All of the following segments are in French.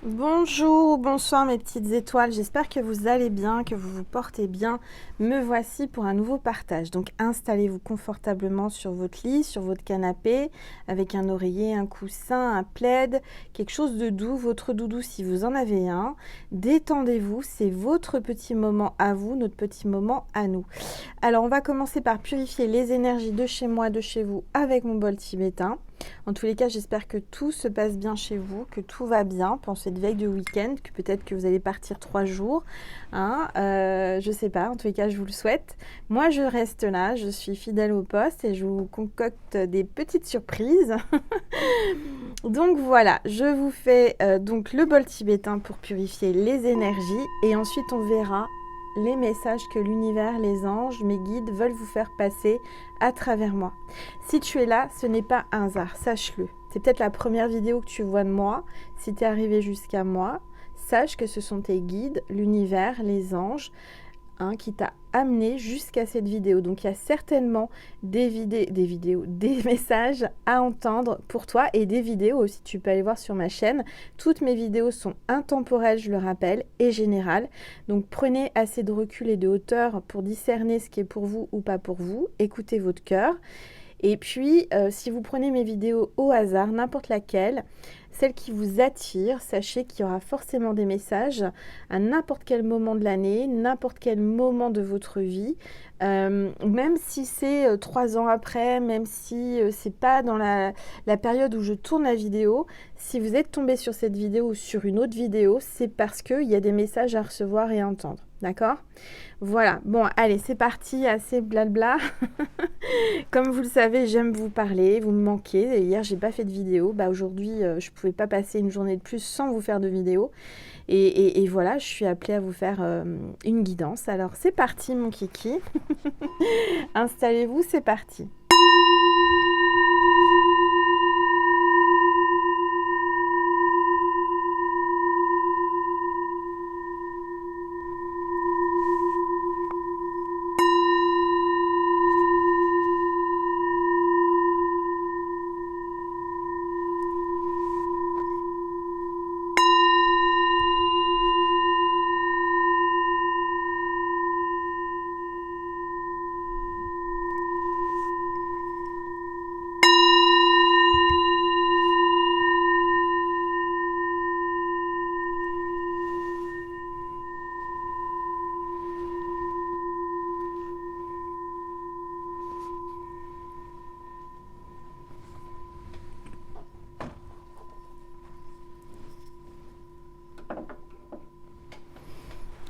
Bonjour, bonsoir mes petites étoiles, j'espère que vous allez bien, que vous vous portez bien. Me voici pour un nouveau partage. Donc installez-vous confortablement sur votre lit, sur votre canapé, avec un oreiller, un coussin, un plaid, quelque chose de doux, votre doudou si vous en avez un. Détendez-vous, c'est votre petit moment à vous, notre petit moment à nous. Alors on va commencer par purifier les énergies de chez moi, de chez vous avec mon bol tibétain. En tous les cas, j'espère que tout se passe bien chez vous, que tout va bien pour cette veille de week-end, que peut-être que vous allez partir 3 jours. Hein, je sais pas, en tous les cas, je vous le souhaite. Moi, je reste là, je suis fidèle au poste et je vous concocte des petites surprises. Donc voilà, je vous fais donc le bol tibétain pour purifier les énergies et ensuite on verra les messages que l'univers, les anges, mes guides veulent vous faire passer à travers moi. Si tu es là, ce n'est pas un hasard, sache-le. C'est peut-être la première vidéo que tu vois de moi. Si tu es arrivé jusqu'à moi, sache que ce sont tes guides, l'univers, les anges, qui t'a amené jusqu'à cette vidéo. Donc il y a certainement des messages à entendre pour toi et des vidéos aussi. Tu peux aller voir sur ma chaîne. Toutes mes vidéos sont intemporelles, je le rappelle, et générales. Donc prenez assez de recul et de hauteur pour discerner ce qui est pour vous ou pas pour vous. Écoutez votre cœur. Et puis, si vous prenez mes vidéos au hasard, n'importe laquelle, celle qui vous attire, sachez qu'il y aura forcément des messages à n'importe quel moment de l'année, n'importe quel moment de votre vie, même si c'est 3 ans après, même si c'est pas dans la période où je tourne la vidéo. Si vous êtes tombé sur cette vidéo ou sur une autre vidéo, c'est parce qu'il y a des messages à recevoir et à entendre. D'accord? Voilà, bon, allez, c'est parti, assez blabla. Comme vous le savez, j'aime vous parler, vous me manquez. Et hier, j'ai pas fait de vidéo. Aujourd'hui, je pouvais pas passer une journée de plus sans vous faire de vidéo. Et voilà, je suis appelée à vous faire une guidance. Alors, c'est parti, mon kiki. Installez-vous, c'est parti.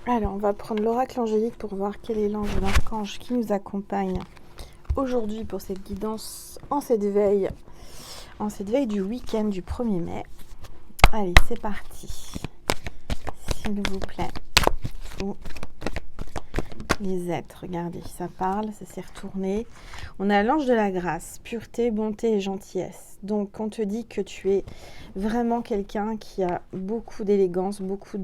Alors, on va prendre l'oracle angélique pour voir quel est l'ange ou l'archange qui nous accompagne aujourd'hui pour cette guidance en cette veille du week-end du 1er mai. Allez, c'est parti. S'il vous plaît. Les êtres, regardez, ça parle, ça s'est retourné. On a l'ange de la grâce, pureté, bonté et gentillesse. Donc, on te dit que tu es vraiment quelqu'un qui a beaucoup d'élégance, beaucoup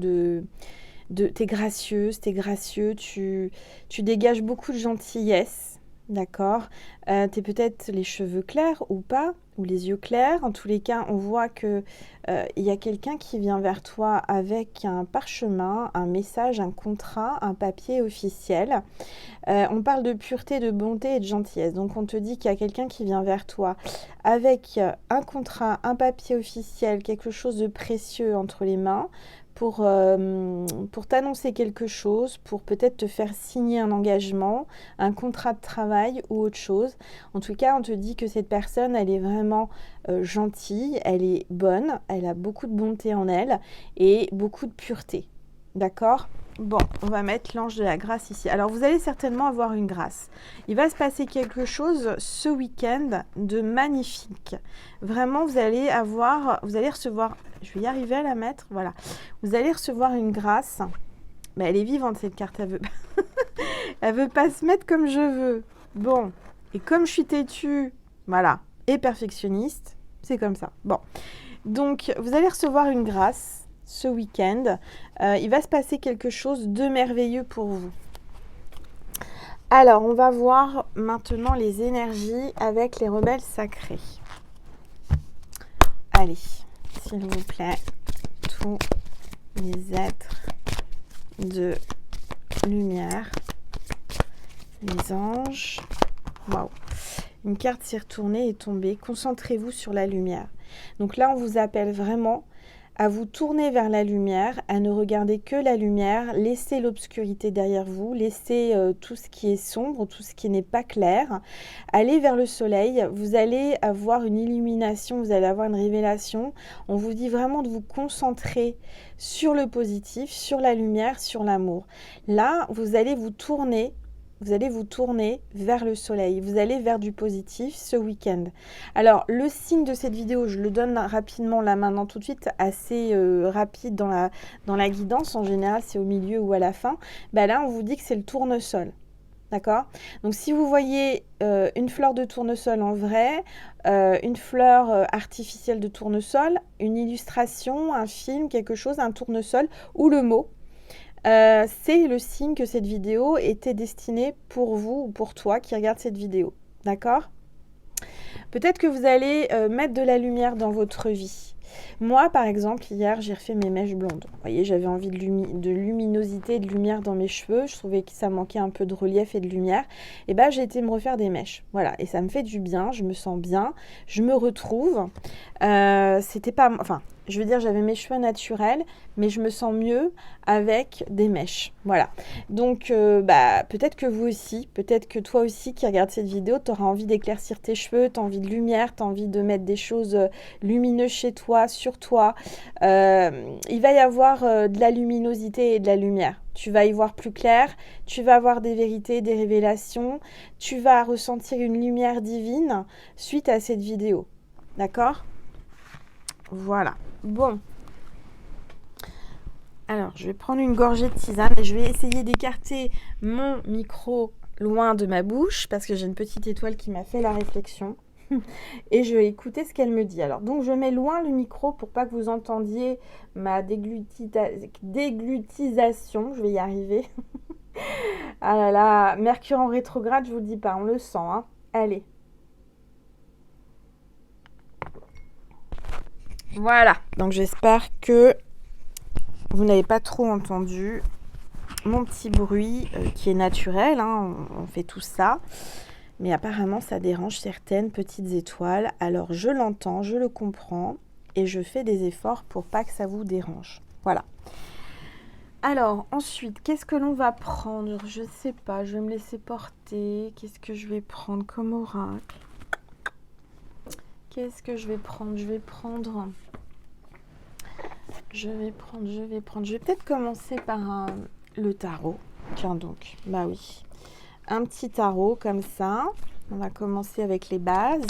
t'es gracieuse, t'es gracieux, tu dégages beaucoup de gentillesse, d'accord. T'es peut-être les cheveux clairs ou pas, ou les yeux clairs. En tous les cas, on voit que il y a quelqu'un qui vient vers toi avec un parchemin, un message, un contrat, un papier officiel. On parle de pureté, de bonté et de gentillesse. Donc on te dit qu'il y a quelqu'un qui vient vers toi avec un contrat, un papier officiel, quelque chose de précieux entre les mains pour t'annoncer quelque chose, pour peut-être te faire signer un engagement, un contrat de travail ou autre chose. En tout cas, on te dit que cette personne, elle est vraiment gentille, elle est bonne, elle a beaucoup de bonté en elle et beaucoup de pureté. D'accord ? Bon, on va mettre l'ange de la grâce ici. Alors, vous allez certainement avoir une grâce. Il va se passer quelque chose ce week-end de magnifique. Vraiment, vous allez recevoir, je vais y arriver à la mettre, voilà. Vous allez recevoir une grâce. Mais elle est vivante, cette carte, elle veut pas se mettre comme je veux. Bon, et comme je suis têtue, voilà, et perfectionniste, c'est comme ça. Bon, donc, vous allez recevoir une grâce ce week-end. Il va se passer quelque chose de merveilleux pour vous. Alors, on va voir maintenant les énergies avec les rebelles sacrés. Allez, s'il vous plaît, tout lumière, les anges. Waouh! Une carte s'est retournée et tombée. Concentrez-vous sur la lumière. Donc là, on vous appelle vraiment à vous tourner vers la lumière, à ne regarder que la lumière, laissez l'obscurité derrière vous, laissez tout ce qui est sombre, tout ce qui n'est pas clair, allez vers le soleil, vous allez avoir une illumination, vous allez avoir une révélation. On vous dit vraiment de vous concentrer sur le positif, sur la lumière, sur l'amour. Là, vous allez vous tourner vers le soleil, vous allez vers du positif ce week-end. Alors, le signe de cette vidéo, je le donne rapidement là maintenant tout de suite, assez rapide dans la guidance. En général, c'est au milieu ou à la fin. Là, on vous dit que c'est le tournesol. D'accord? Donc, si vous voyez une fleur de tournesol en vrai, une fleur artificielle de tournesol, une illustration, un film, quelque chose, un tournesol ou le mot, c'est le signe que cette vidéo était destinée pour vous ou pour toi qui regarde cette vidéo. D'accord? Peut-être que vous allez mettre de la lumière dans votre vie. Moi, par exemple, hier, j'ai refait mes mèches blondes. Vous voyez, j'avais envie de luminosité, de lumière dans mes cheveux. Je trouvais que ça manquait un peu de relief et de lumière. Et j'ai été me refaire des mèches. Voilà, et ça me fait du bien. Je me sens bien. Je me retrouve. C'était pas... Enfin, je veux dire, j'avais mes cheveux naturels, mais je me sens mieux avec des mèches. Voilà. Donc, peut-être que vous aussi, peut-être que toi aussi qui regardes cette vidéo, tu auras envie d'éclaircir tes cheveux, tu as envie de lumière, tu as envie de mettre des choses lumineuses chez toi, sur toi. Il va y avoir de la luminosité et de la lumière. Tu vas y voir plus clair, tu vas avoir des vérités, des révélations, tu vas ressentir une lumière divine suite à cette vidéo. D'accord ? Voilà. Bon. Alors, je vais prendre une gorgée de tisane et je vais essayer d'écarter mon micro loin de ma bouche parce que j'ai une petite étoile qui m'a fait la réflexion. Et je vais écouter ce qu'elle me dit. Alors, donc, je mets loin le micro pour pas que vous entendiez ma déglutisation. Je vais y arriver. Ah là là, Mercure en rétrograde, je vous le dis pas, on le sent. Hein. Allez. Voilà. Donc, j'espère que vous n'avez pas trop entendu mon petit bruit qui est naturel. Hein, on fait tout ça. Mais apparemment, ça dérange certaines petites étoiles. Alors, je l'entends, je le comprends et je fais des efforts pour pas que ça vous dérange. Voilà. Alors, ensuite, qu'est-ce que l'on va prendre? Je sais pas, je vais me laisser porter. Qu'est-ce que je vais prendre comme oracle? Qu'est-ce que je vais prendre? Je vais peut-être commencer par le tarot. Tiens donc, bah oui. Un petit tarot comme ça. On va commencer avec les bases.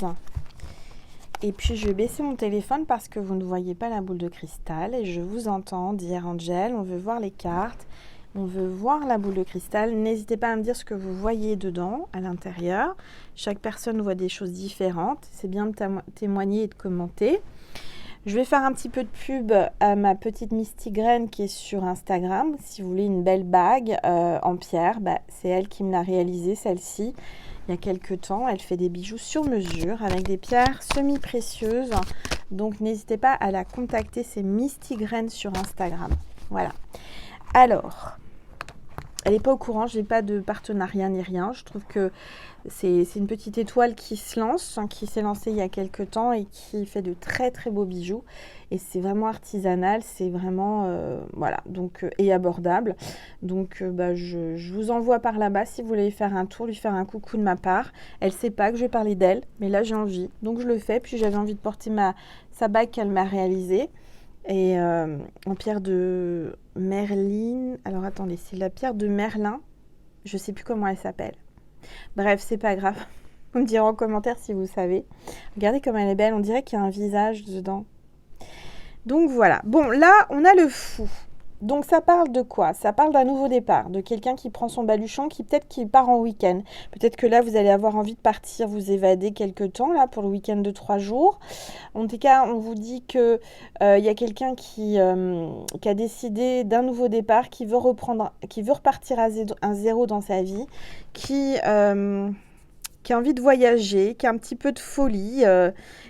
Et puis, je vais baisser mon téléphone parce que vous ne voyez pas la boule de cristal. Et je vous entends dire, Angel, on veut voir les cartes. On veut voir la boule de cristal. N'hésitez pas à me dire ce que vous voyez dedans, à l'intérieur. Chaque personne voit des choses différentes. C'est bien de témoigner et de commenter. Je vais faire un petit peu de pub à ma petite Mystigraine qui est sur Instagram. Si vous voulez une belle bague en pierre, c'est elle qui me l'a réalisée, celle-ci, il y a quelques temps. Elle fait des bijoux sur mesure avec des pierres semi-précieuses. Donc, n'hésitez pas à la contacter, c'est Mystigraine sur Instagram. Voilà. Alors, elle n'est pas au courant, je n'ai pas de partenariat ni rien. Je trouve que c'est une petite étoile qui se lance, qui s'est lancée il y a quelques temps et qui fait de très très beaux bijoux. Et c'est vraiment artisanal, c'est vraiment, voilà, donc, et abordable. Donc, je vous envoie par là-bas si vous voulez faire un tour, lui faire un coucou de ma part. Elle ne sait pas que je vais parler d'elle, mais là j'ai envie. Donc, je le fais, puis j'avais envie de porter sa bague qu'elle m'a réalisée. Et en pierre de Merline, alors attendez, c'est la pierre de Merlin, je ne sais plus comment elle s'appelle. Bref, c'est pas grave, vous me direz en commentaire si vous savez. Regardez comme elle est belle, on dirait qu'il y a un visage dedans. Donc voilà, bon là on a le fou. Donc ça parle de quoi? Ça parle d'un nouveau départ, de quelqu'un qui prend son baluchon, qui part en week-end. Peut-être que là, vous allez avoir envie de partir, vous évader quelque temps, là, pour le week-end de 3 jours. En tout cas, on vous dit qu'il y a quelqu'un qui a décidé d'un nouveau départ, qui veut repartir à zéro dans sa vie, qui a envie de voyager, qui a un petit peu de folie.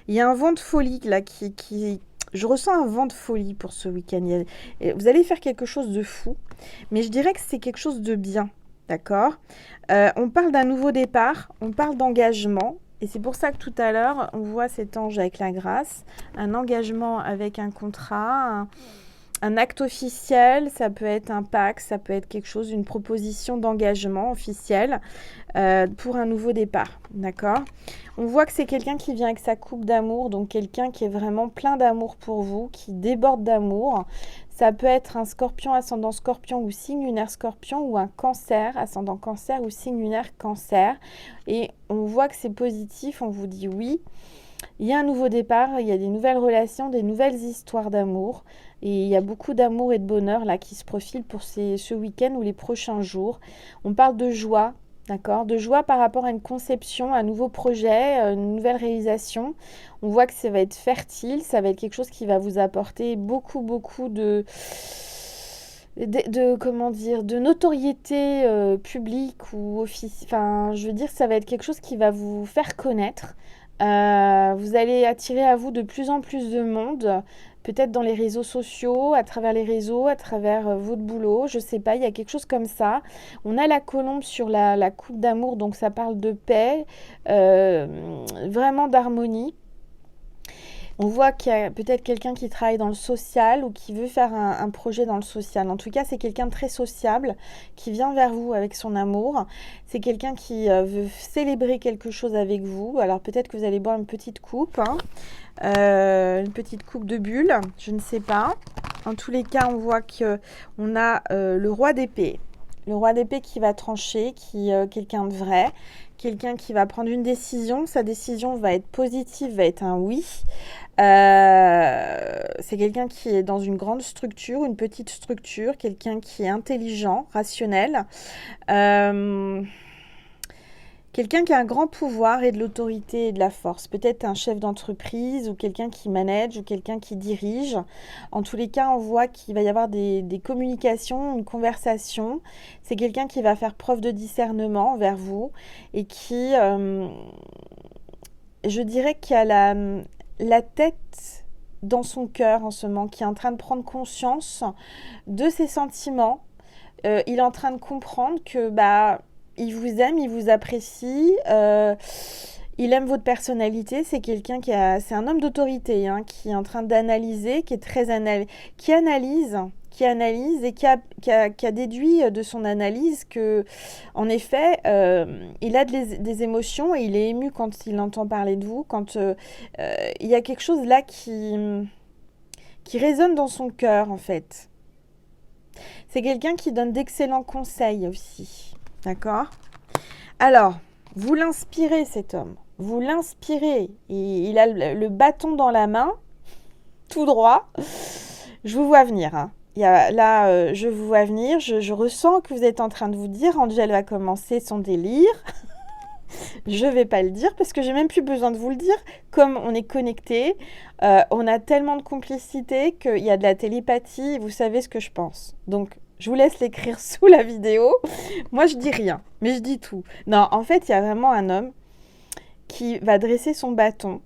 Il y a un vent de folie, là, qui Je ressens un vent de folie pour ce week-end. Vous allez faire quelque chose de fou, mais je dirais que c'est quelque chose de bien, d'accord? On parle d'un nouveau départ, on parle d'engagement, et c'est pour ça que tout à l'heure, on voit cet ange avec la grâce, un engagement avec un contrat, un acte officiel, ça peut être un pacte, ça peut être quelque chose, une proposition d'engagement officielle pour un nouveau départ, d'accord? On voit que c'est quelqu'un qui vient avec sa coupe d'amour, donc quelqu'un qui est vraiment plein d'amour pour vous, qui déborde d'amour. Ça peut être un scorpion, ascendant scorpion ou signe lunaire scorpion, ou un cancer, ascendant cancer ou signe lunaire cancer. Et on voit que c'est positif, on vous dit oui. Il y a un nouveau départ, il y a des nouvelles relations, des nouvelles histoires d'amour. Et il y a beaucoup d'amour et de bonheur là qui se profilent pour ce week-end ou les prochains jours. On parle de joie, d'accord? De joie par rapport à une conception, un nouveau projet, une nouvelle réalisation. On voit que ça va être fertile, ça va être quelque chose qui va vous apporter beaucoup, beaucoup comment dire, de notoriété publique ou office. Enfin, je veux dire, ça va être quelque chose qui va vous faire connaître. Vous allez attirer à vous de plus en plus de monde, peut-être dans les réseaux sociaux, à travers les réseaux, à travers votre boulot, je sais pas, il y a quelque chose comme ça. On a la colombe sur la coupe d'amour, donc ça parle de paix, vraiment d'harmonie. On voit qu'il y a peut-être quelqu'un qui travaille dans le social ou qui veut faire un projet dans le social. En tout cas, c'est quelqu'un de très sociable qui vient vers vous avec son amour. C'est quelqu'un qui veut célébrer quelque chose avec vous. Alors peut-être que vous allez boire une petite coupe, hein. Une petite coupe de bulles, je ne sais pas. En tous les cas, on voit qu'on a le roi d'épée. Le roi d'épée qui va trancher, qui est quelqu'un de vrai, quelqu'un qui va prendre une décision. Sa décision va être positive, va être un oui. C'est quelqu'un qui est dans une grande structure, une petite structure, quelqu'un qui est intelligent, rationnel. Quelqu'un qui a un grand pouvoir et de l'autorité et de la force. Peut-être un chef d'entreprise ou quelqu'un qui manage ou quelqu'un qui dirige. En tous les cas, on voit qu'il va y avoir des communications, une conversation. C'est quelqu'un qui va faire preuve de discernement envers vous et qui, je dirais, qui a la tête dans son cœur en ce moment, qui est en train de prendre conscience de ses sentiments. Il est en train de comprendre que il vous aime, il vous apprécie, il aime votre personnalité. C'est quelqu'un c'est un homme d'autorité, hein, qui est en train d'analyser, qui est qui analyse et qui a déduit de son analyse que, en effet, il a des émotions et il est ému quand il entend parler de vous, quand il y a quelque chose là qui résonne dans son cœur, en fait. C'est quelqu'un qui donne d'excellents conseils aussi, d'accord? Alors, vous l'inspirez, cet homme. Vous l'inspirez. Il a le bâton dans la main, tout droit. Je vous vois venir, hein. Je vous vois venir. Je ressens que vous êtes en train de vous dire, Angel va commencer son délire. Je ne vais pas le dire parce que j'ai même plus besoin de vous le dire. Comme on est connectés, on a tellement de complicité qu'il y a de la télépathie. Vous savez ce que je pense. Donc, je vous laisse l'écrire sous la vidéo. Moi, je dis rien, mais je dis tout. Non, en fait, il y a vraiment un homme qui va dresser son bâton,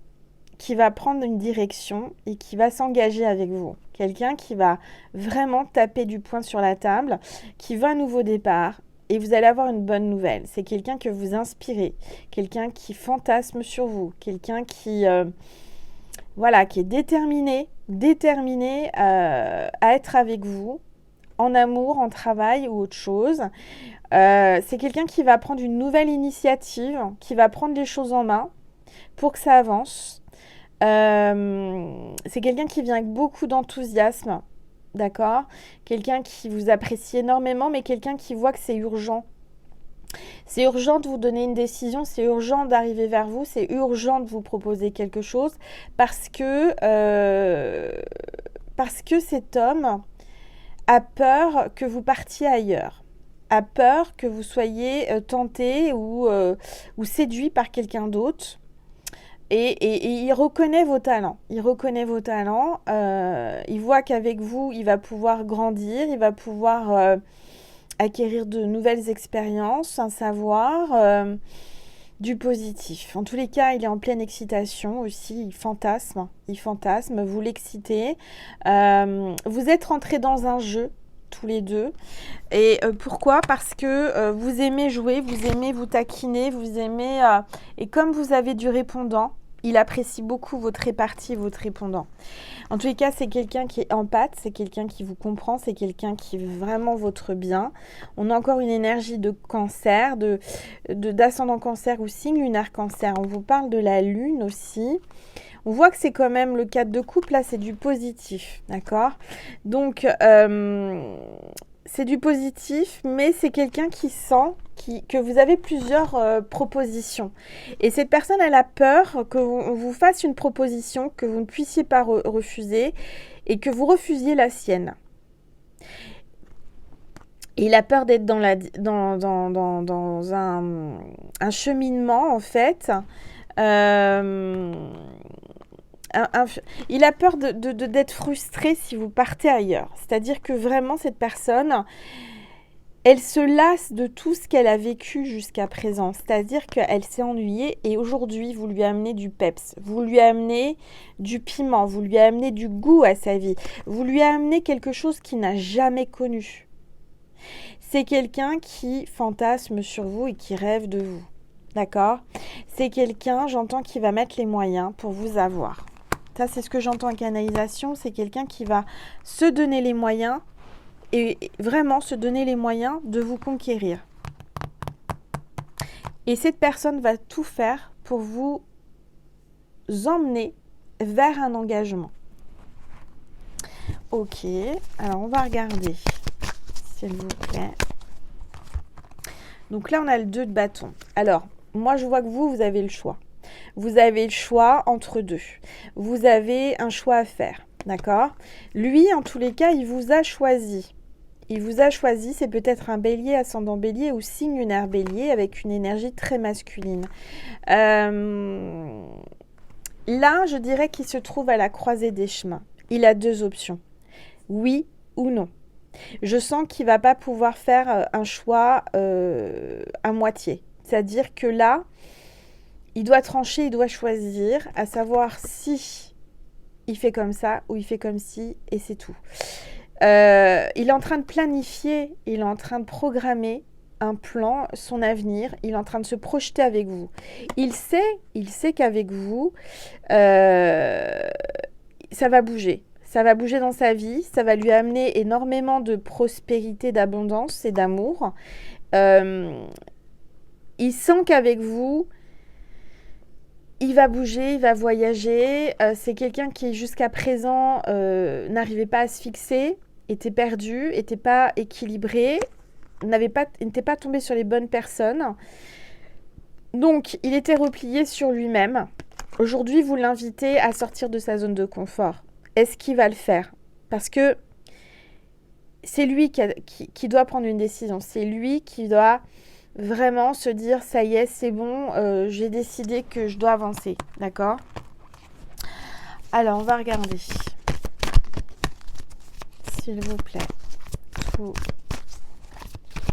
qui va prendre une direction et qui va s'engager avec vous. Quelqu'un qui va vraiment taper du poing sur la table, qui veut un nouveau départ. Et vous allez avoir une bonne nouvelle. C'est quelqu'un que vous inspirez, quelqu'un qui fantasme sur vous, quelqu'un qui qui est déterminé à être avec vous, en amour, en travail ou autre chose. C'est quelqu'un qui va prendre une nouvelle initiative, qui va prendre les choses en main pour que ça avance. C'est quelqu'un qui vient avec beaucoup d'enthousiasme. D'accord? Quelqu'un qui vous apprécie énormément, mais quelqu'un qui voit que c'est urgent. C'est urgent de vous donner une décision, c'est urgent d'arriver vers vous, c'est urgent de vous proposer quelque chose parce que cet homme a peur que vous partiez ailleurs, a peur que vous soyez tenté ou séduit par quelqu'un d'autre. Et il reconnaît vos talents. Il voit qu'avec vous, il va pouvoir grandir, il va pouvoir acquérir de nouvelles expériences, un savoir. Du positif. En tous les cas, il est en pleine excitation aussi, il fantasme, vous l'excitez. Vous êtes rentrés dans un jeu, tous les deux. Et pourquoi? Parce que vous aimez jouer, vous aimez vous taquiner, vous aimez... et comme vous avez du répondant, il apprécie beaucoup votre répartie, votre répondant. En tous les cas, c'est quelqu'un qui est empathe, c'est quelqu'un qui vous comprend, c'est quelqu'un qui veut vraiment votre bien. On a encore une énergie de cancer, d'ascendant cancer ou signe lunaire cancer. On vous parle de la lune aussi. On voit que c'est quand même le cadre de couple, là, c'est du positif, d'accord? Donc, c'est du positif, mais c'est quelqu'un qui sent que vous avez plusieurs propositions. Et cette personne, elle a peur qu'on vous fasse une proposition, que vous ne puissiez pas refuser et que vous refusiez la sienne. Et il a peur d'être dans un cheminement, en fait. Il a peur d'être frustré si vous partez ailleurs. C'est-à-dire que vraiment, cette personne, elle se lasse de tout ce qu'elle a vécu jusqu'à présent. C'est-à-dire qu'elle s'est ennuyée et aujourd'hui, vous lui amenez du peps. Vous lui amenez du piment. Vous lui amenez du goût à sa vie. Vous lui amenez quelque chose qu'il n'a jamais connu. C'est quelqu'un qui fantasme sur vous et qui rêve de vous. D'accord? C'est quelqu'un, j'entends, qui va mettre les moyens pour vous avoir. Ça, c'est ce que j'entends en canalisation. C'est quelqu'un qui va se donner les moyens et vraiment se donner les moyens de vous conquérir. Et cette personne va tout faire pour vous emmener vers un engagement. Ok, alors on va regarder, s'il vous plaît. Donc là, on a le 2 de bâton. Alors, moi, je vois que vous avez le choix. Vous avez le choix entre deux. Vous avez un choix à faire, d'accord? Lui, en tous les cas, il vous a choisi. Il vous a choisi, c'est peut-être un bélier, ascendant bélier ou signe lunaire bélier avec une énergie très masculine. Là, je dirais qu'il se trouve à la croisée des chemins. Il a 2 options, oui ou non. Je sens qu'il ne va pas pouvoir faire un choix à moitié. C'est-à-dire que là, il doit trancher, il doit choisir, à savoir si il fait comme ça ou il fait comme ci, et c'est tout. Il est en train de planifier, il est en train de programmer un plan, son avenir, il est en train de se projeter avec vous. Il sait qu'avec vous, ça va bouger. Ça va bouger dans sa vie, ça va lui amener énormément de prospérité, d'abondance et d'amour. Il sent qu'avec vous, il va bouger, il va voyager. C'est quelqu'un qui, jusqu'à présent, n'arrivait pas à se fixer, était perdu, n'était pas équilibré, n'était pas tombé sur les bonnes personnes. Donc, il était replié sur lui-même. Aujourd'hui, vous l'invitez à sortir de sa zone de confort. Est-ce qu'il va le faire? Parce que c'est lui qui doit prendre une décision. C'est lui qui doit vraiment se dire, ça y est, c'est bon, j'ai décidé que je dois avancer. D'accord? Alors, on va regarder. S'il vous plaît, tous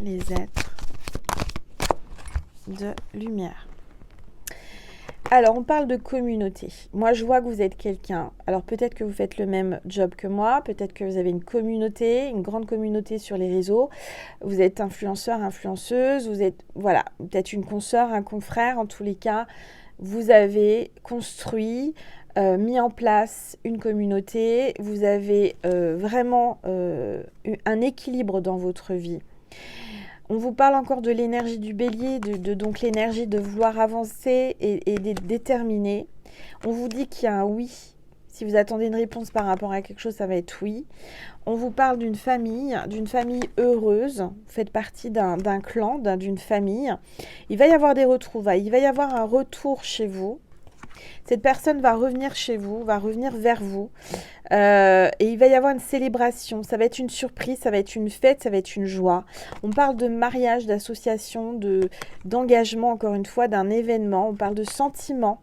les êtres de lumière. Alors, on parle de communauté. Moi, je vois que vous êtes quelqu'un. Alors, peut-être que vous faites le même job que moi. Peut-être que vous avez une communauté, une grande communauté sur les réseaux. Vous êtes influenceur, influenceuse. Vous êtes, voilà, peut-être une consoeur, un confrère. En tous les cas, vous avez construit, mis en place une communauté. Vous avez vraiment eu un équilibre dans votre vie. On vous parle encore de l'énergie du bélier, donc l'énergie de vouloir avancer et d'être déterminé. On vous dit qu'il y a un oui. Si vous attendez une réponse par rapport à quelque chose, ça va être oui. On vous parle d'une famille heureuse. Vous faites partie d'un clan, d'une famille. Il va y avoir des retrouvailles. Il va y avoir un retour chez vous. Cette personne va revenir chez vous, va revenir vers vous. Et il va y avoir une célébration. Ça va être une surprise, ça va être une fête, ça va être une joie. On parle de mariage, d'association, d'engagement, encore une fois, d'un événement. On parle de sentiments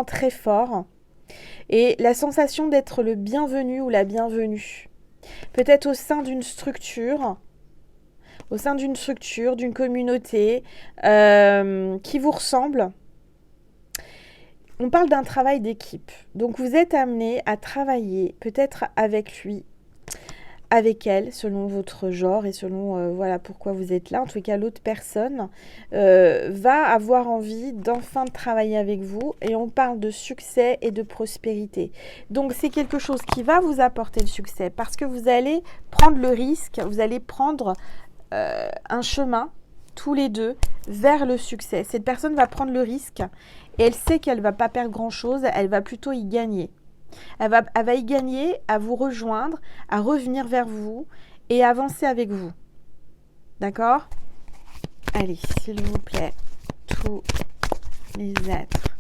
très forts. Et la sensation d'être le bienvenu ou la bienvenue. Peut-être au sein d'une structure, au sein d'une structure, d'une communauté qui vous ressemble. On parle d'un travail d'équipe. Donc vous êtes amené à travailler peut-être avec lui, avec elle, selon votre genre et selon voilà pourquoi vous êtes là. En tout cas, l'autre personne va avoir envie d'enfin de travailler avec vous. Et on parle de succès et de prospérité. Donc c'est quelque chose qui va vous apporter le succès parce que vous allez prendre le risque, vous allez prendre un chemin tous les deux vers le succès. Cette personne va prendre le risque et elle sait qu'elle ne va pas perdre grand-chose, elle va plutôt y gagner. Elle va y gagner à vous rejoindre, à revenir vers vous et avancer avec vous. D'accord? Allez, s'il vous plaît, tous les êtres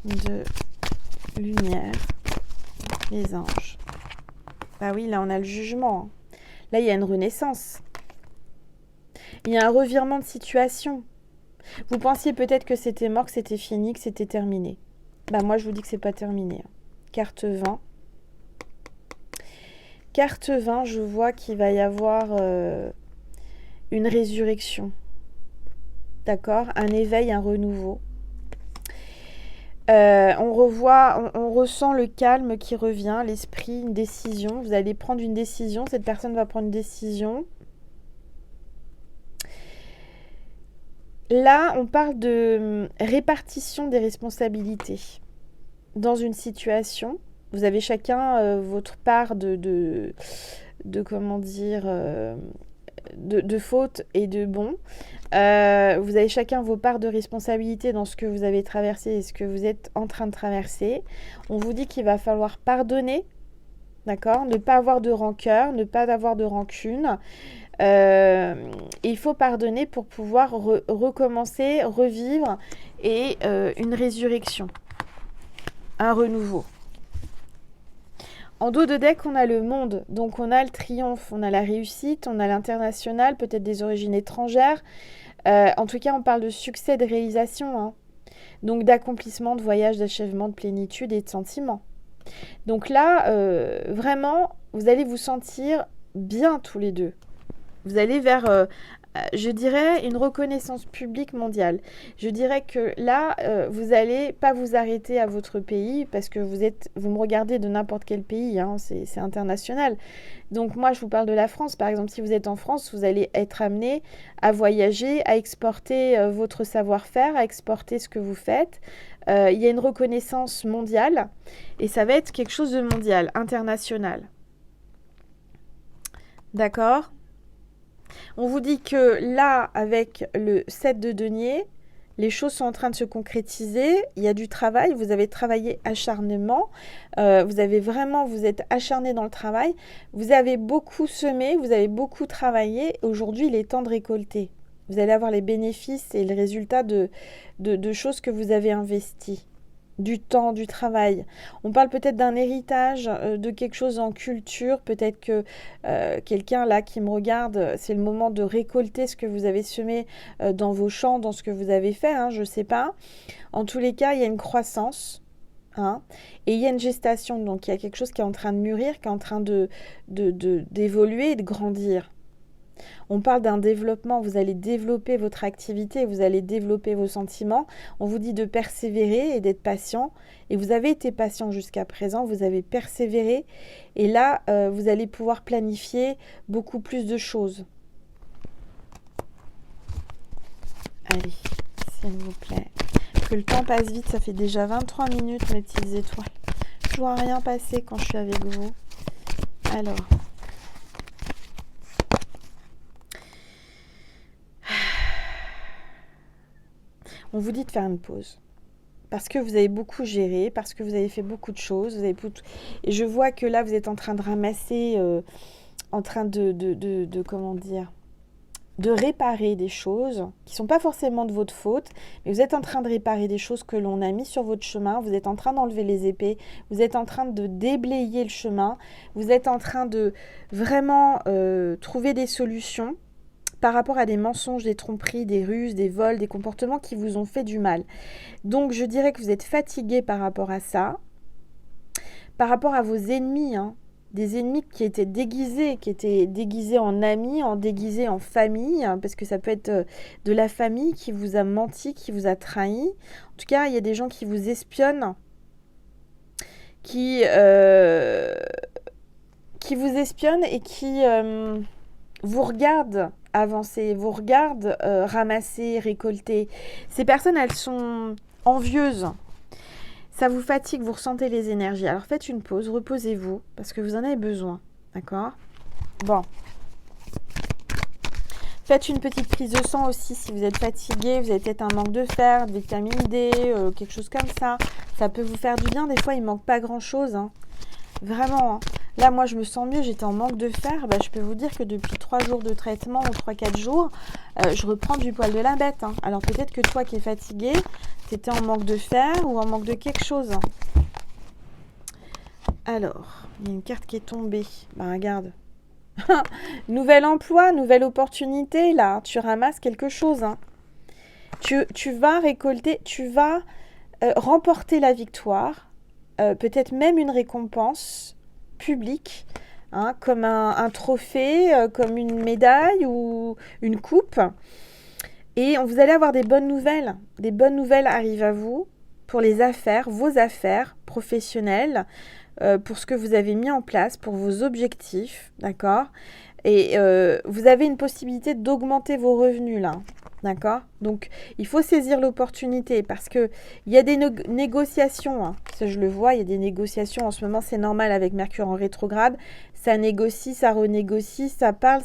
de lumière, les anges. Bah oui, là on a le jugement. Là il y a une renaissance. Il y a un revirement de situation. Vous pensiez peut-être que c'était mort, que c'était fini, que c'était terminé. Bah moi je vous dis que c'est pas terminé. Carte 20. Carte 20, je vois qu'il va y avoir une résurrection. D'accord? Un éveil, un renouveau. On ressent le calme qui revient, l'esprit, une décision. Vous allez prendre une décision, cette personne va prendre une décision. Là, on parle de répartition des responsabilités. Dans une situation, vous avez chacun votre part de comment dire, de faute et de bon. Vous avez chacun vos parts de responsabilité dans ce que vous avez traversé et ce que vous êtes en train de traverser. On vous dit qu'il va falloir pardonner, d'accord? Ne pas avoir de rancœur, ne pas avoir de rancune. Il faut pardonner pour pouvoir recommencer, revivre et une résurrection, un renouveau. En dos de deck, on a le monde, donc on a le triomphe, on a la réussite, on a l'international, peut-être des origines étrangères. En tout cas, on parle de succès, de réalisation, hein. Donc d'accomplissement, de voyage, d'achèvement, de plénitude et de sentiment. Donc là, vraiment, vous allez vous sentir bien tous les deux. Vous allez vers, je dirais, une reconnaissance publique mondiale. Je dirais que là, vous n'allez pas vous arrêter à votre pays parce que vous me regardez de n'importe quel pays, hein, c'est international. Donc moi, je vous parle de la France. Par exemple, si vous êtes en France, vous allez être amené à voyager, à exporter votre savoir-faire, à exporter ce que vous faites. Il y a une reconnaissance mondiale et ça va être quelque chose de mondial, international. D'accord ? On vous dit que là, avec le 7 de denier, les choses sont en train de se concrétiser. Il y a du travail, vous avez travaillé acharnement. Vous êtes acharné dans le travail. Vous avez beaucoup semé, vous avez beaucoup travaillé. Aujourd'hui, il est temps de récolter. Vous allez avoir les bénéfices et le résultat de choses que vous avez investies. Du temps, du travail. On parle peut-être d'un héritage, de quelque chose en culture. Peut-être que quelqu'un là qui me regarde, c'est le moment de récolter ce que vous avez semé dans vos champs, dans ce que vous avez fait, hein, je ne sais pas. En tous les cas, il y a une croissance. Hein, et il y a une gestation, donc il y a quelque chose qui est en train de mûrir, qui est en train d'évoluer et de grandir. On parle d'un développement, vous allez développer votre activité, vous allez développer vos sentiments. On vous dit de persévérer et d'être patient. Et vous avez été patient jusqu'à présent, vous avez persévéré. Et là, vous allez pouvoir planifier beaucoup plus de choses. Allez, s'il vous plaît. Que le temps passe vite, ça fait déjà 23 minutes, mes petites étoiles. Je vois rien passer quand je suis avec vous. Alors... On vous dit de faire une pause. Parce que vous avez beaucoup géré, parce que vous avez fait beaucoup de choses. Et je vois que là, vous êtes en train de ramasser, en train comment dire, de réparer des choses qui ne sont pas forcément de votre faute, mais vous êtes en train de réparer des choses que l'on a mis sur votre chemin. Vous êtes en train d'enlever les épées. Vous êtes en train de déblayer le chemin. Vous êtes en train de vraiment trouver des solutions par rapport à des mensonges, des tromperies, des ruses, des vols, des comportements qui vous ont fait du mal. Donc je dirais que vous êtes fatigué par rapport à ça, par rapport à vos ennemis, hein. des ennemis qui étaient déguisés en amis, déguisés en famille, hein, parce que ça peut être de la famille qui vous a menti, qui vous a trahi. En tout cas, il y a des gens qui vous espionnent, qui vous espionnent et qui vous regardent avancer, vous regardent ramasser, récolter. Ces personnes, elles sont envieuses. Ça vous fatigue, vous ressentez les énergies. Alors faites une pause, reposez-vous, parce que vous en avez besoin. D'accord? Bon. Faites une petite prise de sang aussi si vous êtes fatigué, vous avez peut-être un manque de fer, de vitamine D, quelque chose comme ça. Ça peut vous faire du bien. Des fois, il ne manque pas grand-chose. Hein. Vraiment. Hein. Là, moi, je me sens mieux. J'étais en manque de fer. Bah, je peux vous dire que depuis 3 jours de traitement ou 3-4 jours, je reprends du poil de la bête. Hein. Alors peut-être que toi qui es fatigué, tu étais en manque de fer ou en manque de quelque chose. Hein. Alors, il y a une carte qui est tombée. Bah, regarde. Nouvel emploi, nouvelle opportunité. Là, tu ramasses quelque chose. Hein. Tu vas récolter, tu vas remporter la victoire. Peut-être même une récompense publique, hein, comme un trophée, comme une médaille ou une coupe. Et vous allez avoir des bonnes nouvelles. Des bonnes nouvelles arrivent à vous pour les affaires, vos affaires professionnelles, pour ce que vous avez mis en place, pour vos objectifs, d'accord? Et vous avez une possibilité d'augmenter vos revenus là. D'accord? Donc, il faut saisir l'opportunité parce qu'il y a des négociations. Hein. Ça, je le vois, il y a des négociations. En ce moment, c'est normal avec Mercure en rétrograde. Ça négocie, ça renégocie, ça parle,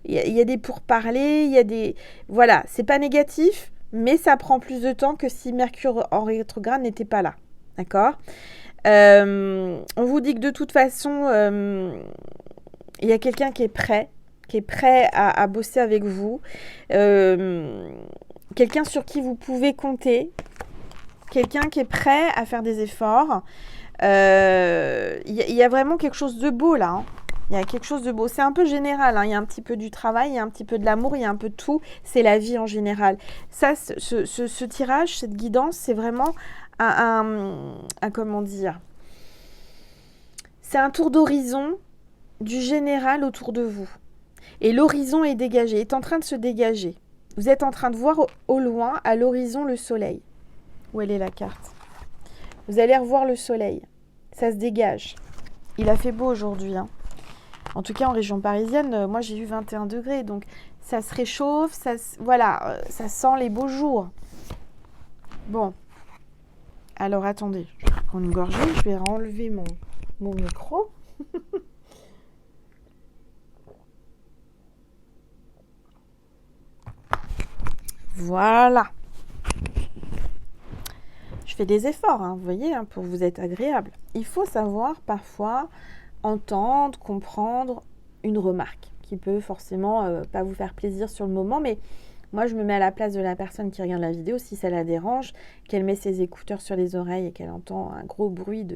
il y a des pourparlers, il y a des... Voilà, c'est pas négatif, mais ça prend plus de temps que si Mercure en rétrograde n'était pas là. D'accord? On vous dit que de toute façon, il y a quelqu'un qui est prêt à bosser avec vous, quelqu'un sur qui vous pouvez compter, quelqu'un qui est prêt à faire des efforts. Il y a vraiment quelque chose de beau là. Hein. Il y a quelque chose de beau. C'est un peu général. Hein. Il y a un petit peu du travail, il y a un petit peu de l'amour, il y a un peu de tout. C'est la vie en général. Ça, ce tirage, cette guidance, c'est vraiment un comment dire, c'est un tour d'horizon du général autour de vous. Et l'horizon est dégagé, est en train de se dégager. Vous êtes en train de voir au loin, à l'horizon, le soleil. Où elle est la carte? Vous allez revoir le soleil. Ça se dégage. Il a fait beau aujourd'hui. Hein. En tout cas, en région parisienne, moi j'ai eu 21 degrés. Donc ça se réchauffe, voilà, ça sent les beaux jours. Bon. Alors attendez, je vais prendre une gorgée, je vais enlever mon micro. Voilà. Je fais des efforts, hein, vous voyez, hein, pour vous être agréable. Il faut savoir parfois entendre, comprendre une remarque qui peut forcément pas vous faire plaisir sur le moment, mais moi je me mets à la place de la personne qui regarde la vidéo, si ça la dérange, qu'elle met ses écouteurs sur les oreilles et qu'elle entend un gros bruit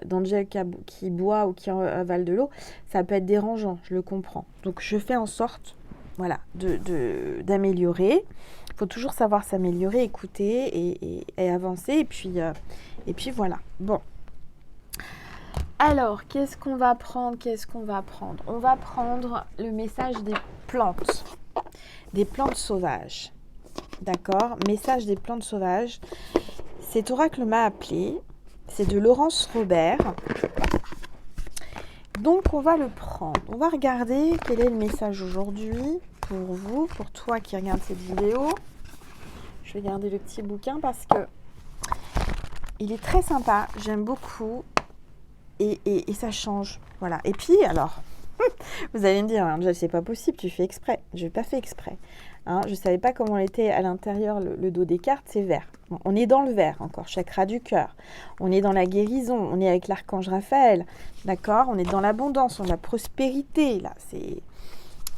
d'Angèle qui boit ou qui avale de l'eau, ça peut être dérangeant, je le comprends. Donc je fais en sorte, voilà, d'améliorer. Il faut toujours savoir s'améliorer, écouter et avancer. Et puis voilà. Bon. Alors, qu'est-ce qu'on va prendre? On va prendre le message des plantes. Des plantes sauvages. D'accord? Message des plantes sauvages. Cet oracle m'a appelé. C'est de Laurence Robert. Donc, on va le prendre. On va regarder quel est le message aujourd'hui pour vous, pour toi qui regarde cette vidéo. Je vais garder le petit bouquin parce que il est très sympa. J'aime beaucoup. Et ça change. Voilà. Et puis, alors, vous allez me dire, Angèle, c'est pas possible, tu fais exprès. Je n'ai pas fait exprès. Hein, je ne savais pas comment était à l'intérieur le dos des cartes, c'est vert. Bon, on est dans le vert encore, chakra du cœur. On est dans la guérison, on est avec l'archange Raphaël. D'accord? On est dans l'abondance, on a la prospérité. Là, c'est...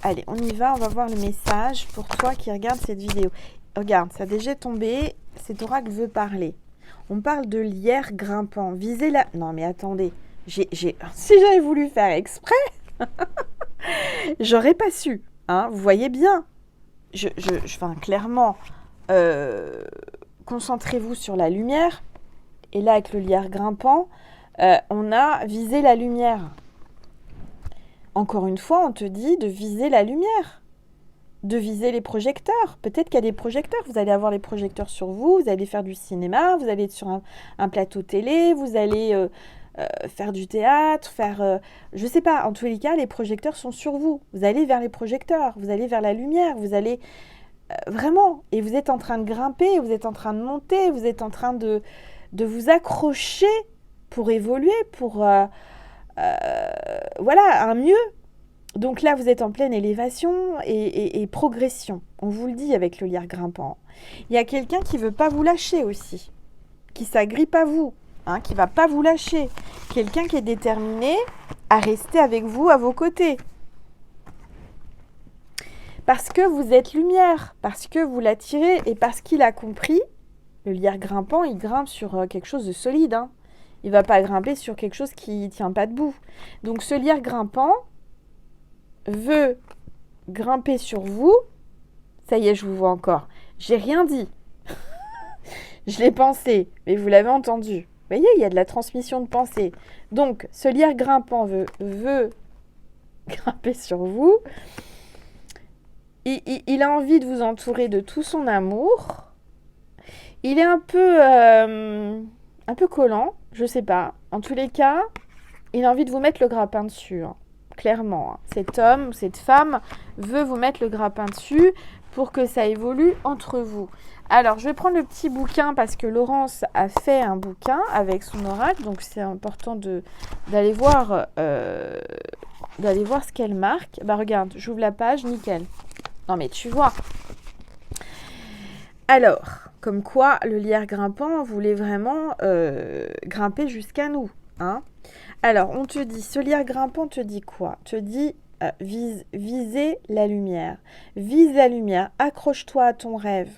Allez, on y va, on va voir le message pour toi qui regarde cette vidéo. Regarde, ça a déjà tombé, cet oracle veut parler. On parle de lierre grimpant. Visez la... Non, mais attendez. Si j'avais voulu faire exprès, j'aurais pas su. Hein, vous voyez bien. Enfin, clairement, concentrez-vous sur la lumière. Et là, avec le lierre grimpant, On a visé la lumière. Encore une fois, on te dit de viser la lumière, de viser les projecteurs. Peut-être qu'il y a des projecteurs. Vous allez avoir les projecteurs sur vous, vous allez faire du cinéma, vous allez être sur un plateau télé, vous allez faire du théâtre, je ne sais pas. En tous les cas, les projecteurs sont sur vous. Vous allez vers les projecteurs, vous allez vers la lumière, vous allez vraiment. Et vous êtes en train de grimper, vous êtes en train de monter, vous êtes en train de vous accrocher pour évoluer, pour voilà, un mieux. Donc là, vous êtes en pleine élévation et progression. On vous le dit avec le lierre grimpant. Il y a quelqu'un qui ne veut pas vous lâcher aussi, qui s'agrippe à vous, qui ne va pas vous lâcher. Quelqu'un qui est déterminé à rester avec vous, à vos côtés. Parce que vous êtes lumière, parce que vous l'attirez et parce qu'il a compris, le lierre grimpant, il grimpe sur quelque chose de solide. Il ne va pas grimper sur quelque chose qui ne tient pas debout. Donc ce lierre grimpant veut grimper sur vous. Ça y est, je vous vois encore. J'ai rien dit. Je l'ai pensé, mais vous l'avez entendu. Vous voyez, il y a de la transmission de pensée. Donc, ce lierre grimpant veut grimper sur vous. Il a envie de vous entourer de tout son amour. Il est un peu collant, je sais pas. En tous les cas, il a envie de vous mettre le grappin dessus. Clairement, cet homme ou cette femme veut vous mettre le grappin dessus pour que ça évolue entre vous. Alors, je vais prendre le petit bouquin parce que Laurence a fait un bouquin avec son oracle, donc c'est important d'aller voir ce qu'elle marque. Bah regarde, j'ouvre la page, nickel. Non mais tu vois. Alors, comme quoi le lierre grimpant voulait vraiment grimper jusqu'à nous, Alors, on te dit, ce lierre grimpant te dit quoi? Te dit viser la lumière. Vise la lumière, accroche-toi à ton rêve.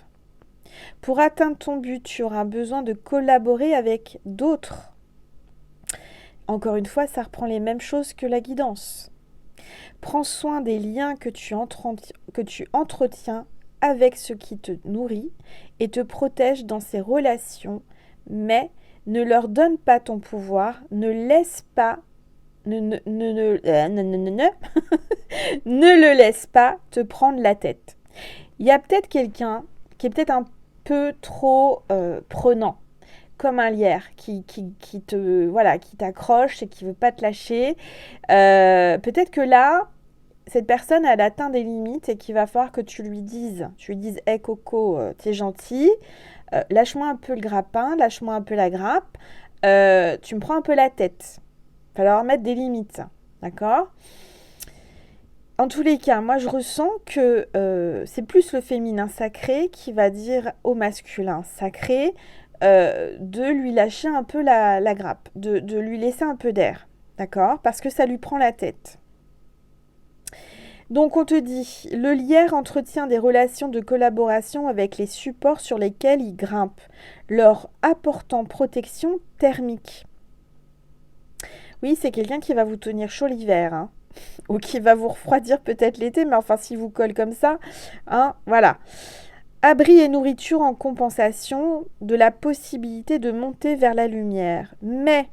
Pour atteindre ton but, tu auras besoin de collaborer avec d'autres. Encore une fois, ça reprend les mêmes choses que la guidance. Prends soin des liens que tu entretiens avec ce qui te nourrit et te protège dans ces relations, mais ne leur donne pas ton pouvoir, ne laisse pas, ne le laisse pas te prendre la tête. Il y a peut-être quelqu'un qui est peut-être un peu trop prenant, comme un lierre qui t'accroche et qui veut pas te lâcher. Peut-être que là, cette personne, elle atteint des limites et qu'il va falloir que tu lui dises, hey Coco, t'es gentil, lâche-moi un peu le grappin, lâche-moi un peu la grappe, tu me prends un peu la tête. Il va falloir mettre des limites, d'accord ? En tous les cas, moi je ressens que c'est plus le féminin sacré qui va dire au masculin sacré de lui lâcher un peu la grappe, de lui laisser un peu d'air, d'accord ? Parce que ça lui prend la tête. Donc on te dit, le lierre entretient des relations de collaboration avec les supports sur lesquels il grimpe, leur apportant protection thermique. Oui, c'est quelqu'un qui va vous tenir chaud l'hiver, ou qui va vous refroidir peut-être l'été, mais enfin s'il vous colle comme ça, voilà. Abri et nourriture en compensation de la possibilité de monter vers la lumière. Mais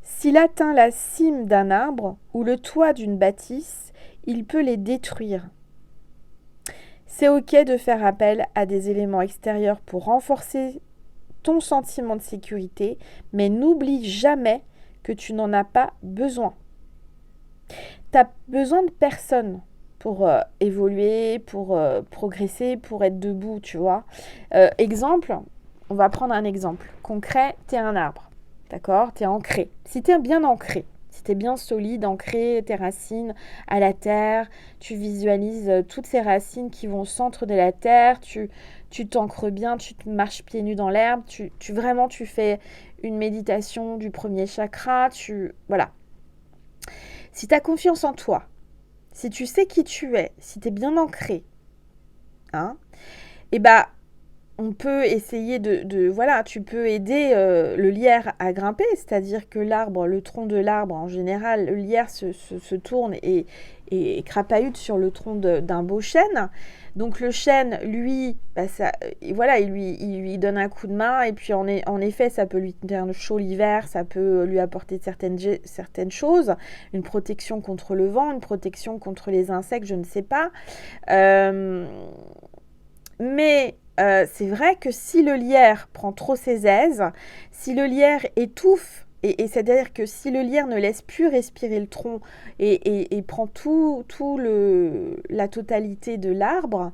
s'il atteint la cime d'un arbre ou le toit d'une bâtisse, il peut les détruire. C'est ok de faire appel à des éléments extérieurs pour renforcer ton sentiment de sécurité, mais n'oublie jamais que tu n'en as pas besoin. Tu as besoin de personne pour évoluer, pour progresser, pour être debout, tu vois. Exemple, on va prendre un exemple concret, tu es un arbre, d'accord ? Tu es ancré. Si tu es bien ancré, si tu es bien solide, ancré, tes racines à la terre, tu visualises toutes ces racines qui vont au centre de la terre, tu t'ancres bien, tu te marches pieds nus dans l'herbe, tu fais une méditation du premier chakra, voilà. Si tu as confiance en toi, si tu sais qui tu es, si tu es bien ancré, on peut essayer voilà, tu peux aider le lierre à grimper, c'est-à-dire que l'arbre, le tronc de l'arbre, en général, le lierre se tourne et crapahute sur le tronc d'un beau chêne. Donc le chêne, lui, bah voilà, il lui donne un coup de main, et puis en effet, ça peut lui tenir chaud l'hiver, ça peut lui apporter certaines choses, une protection contre le vent, une protection contre les insectes, je ne sais pas. Mais c'est vrai que si le lierre prend trop ses aises, si le lierre étouffe, et c'est-à-dire que si le lierre ne laisse plus respirer le tronc et prend la totalité de l'arbre,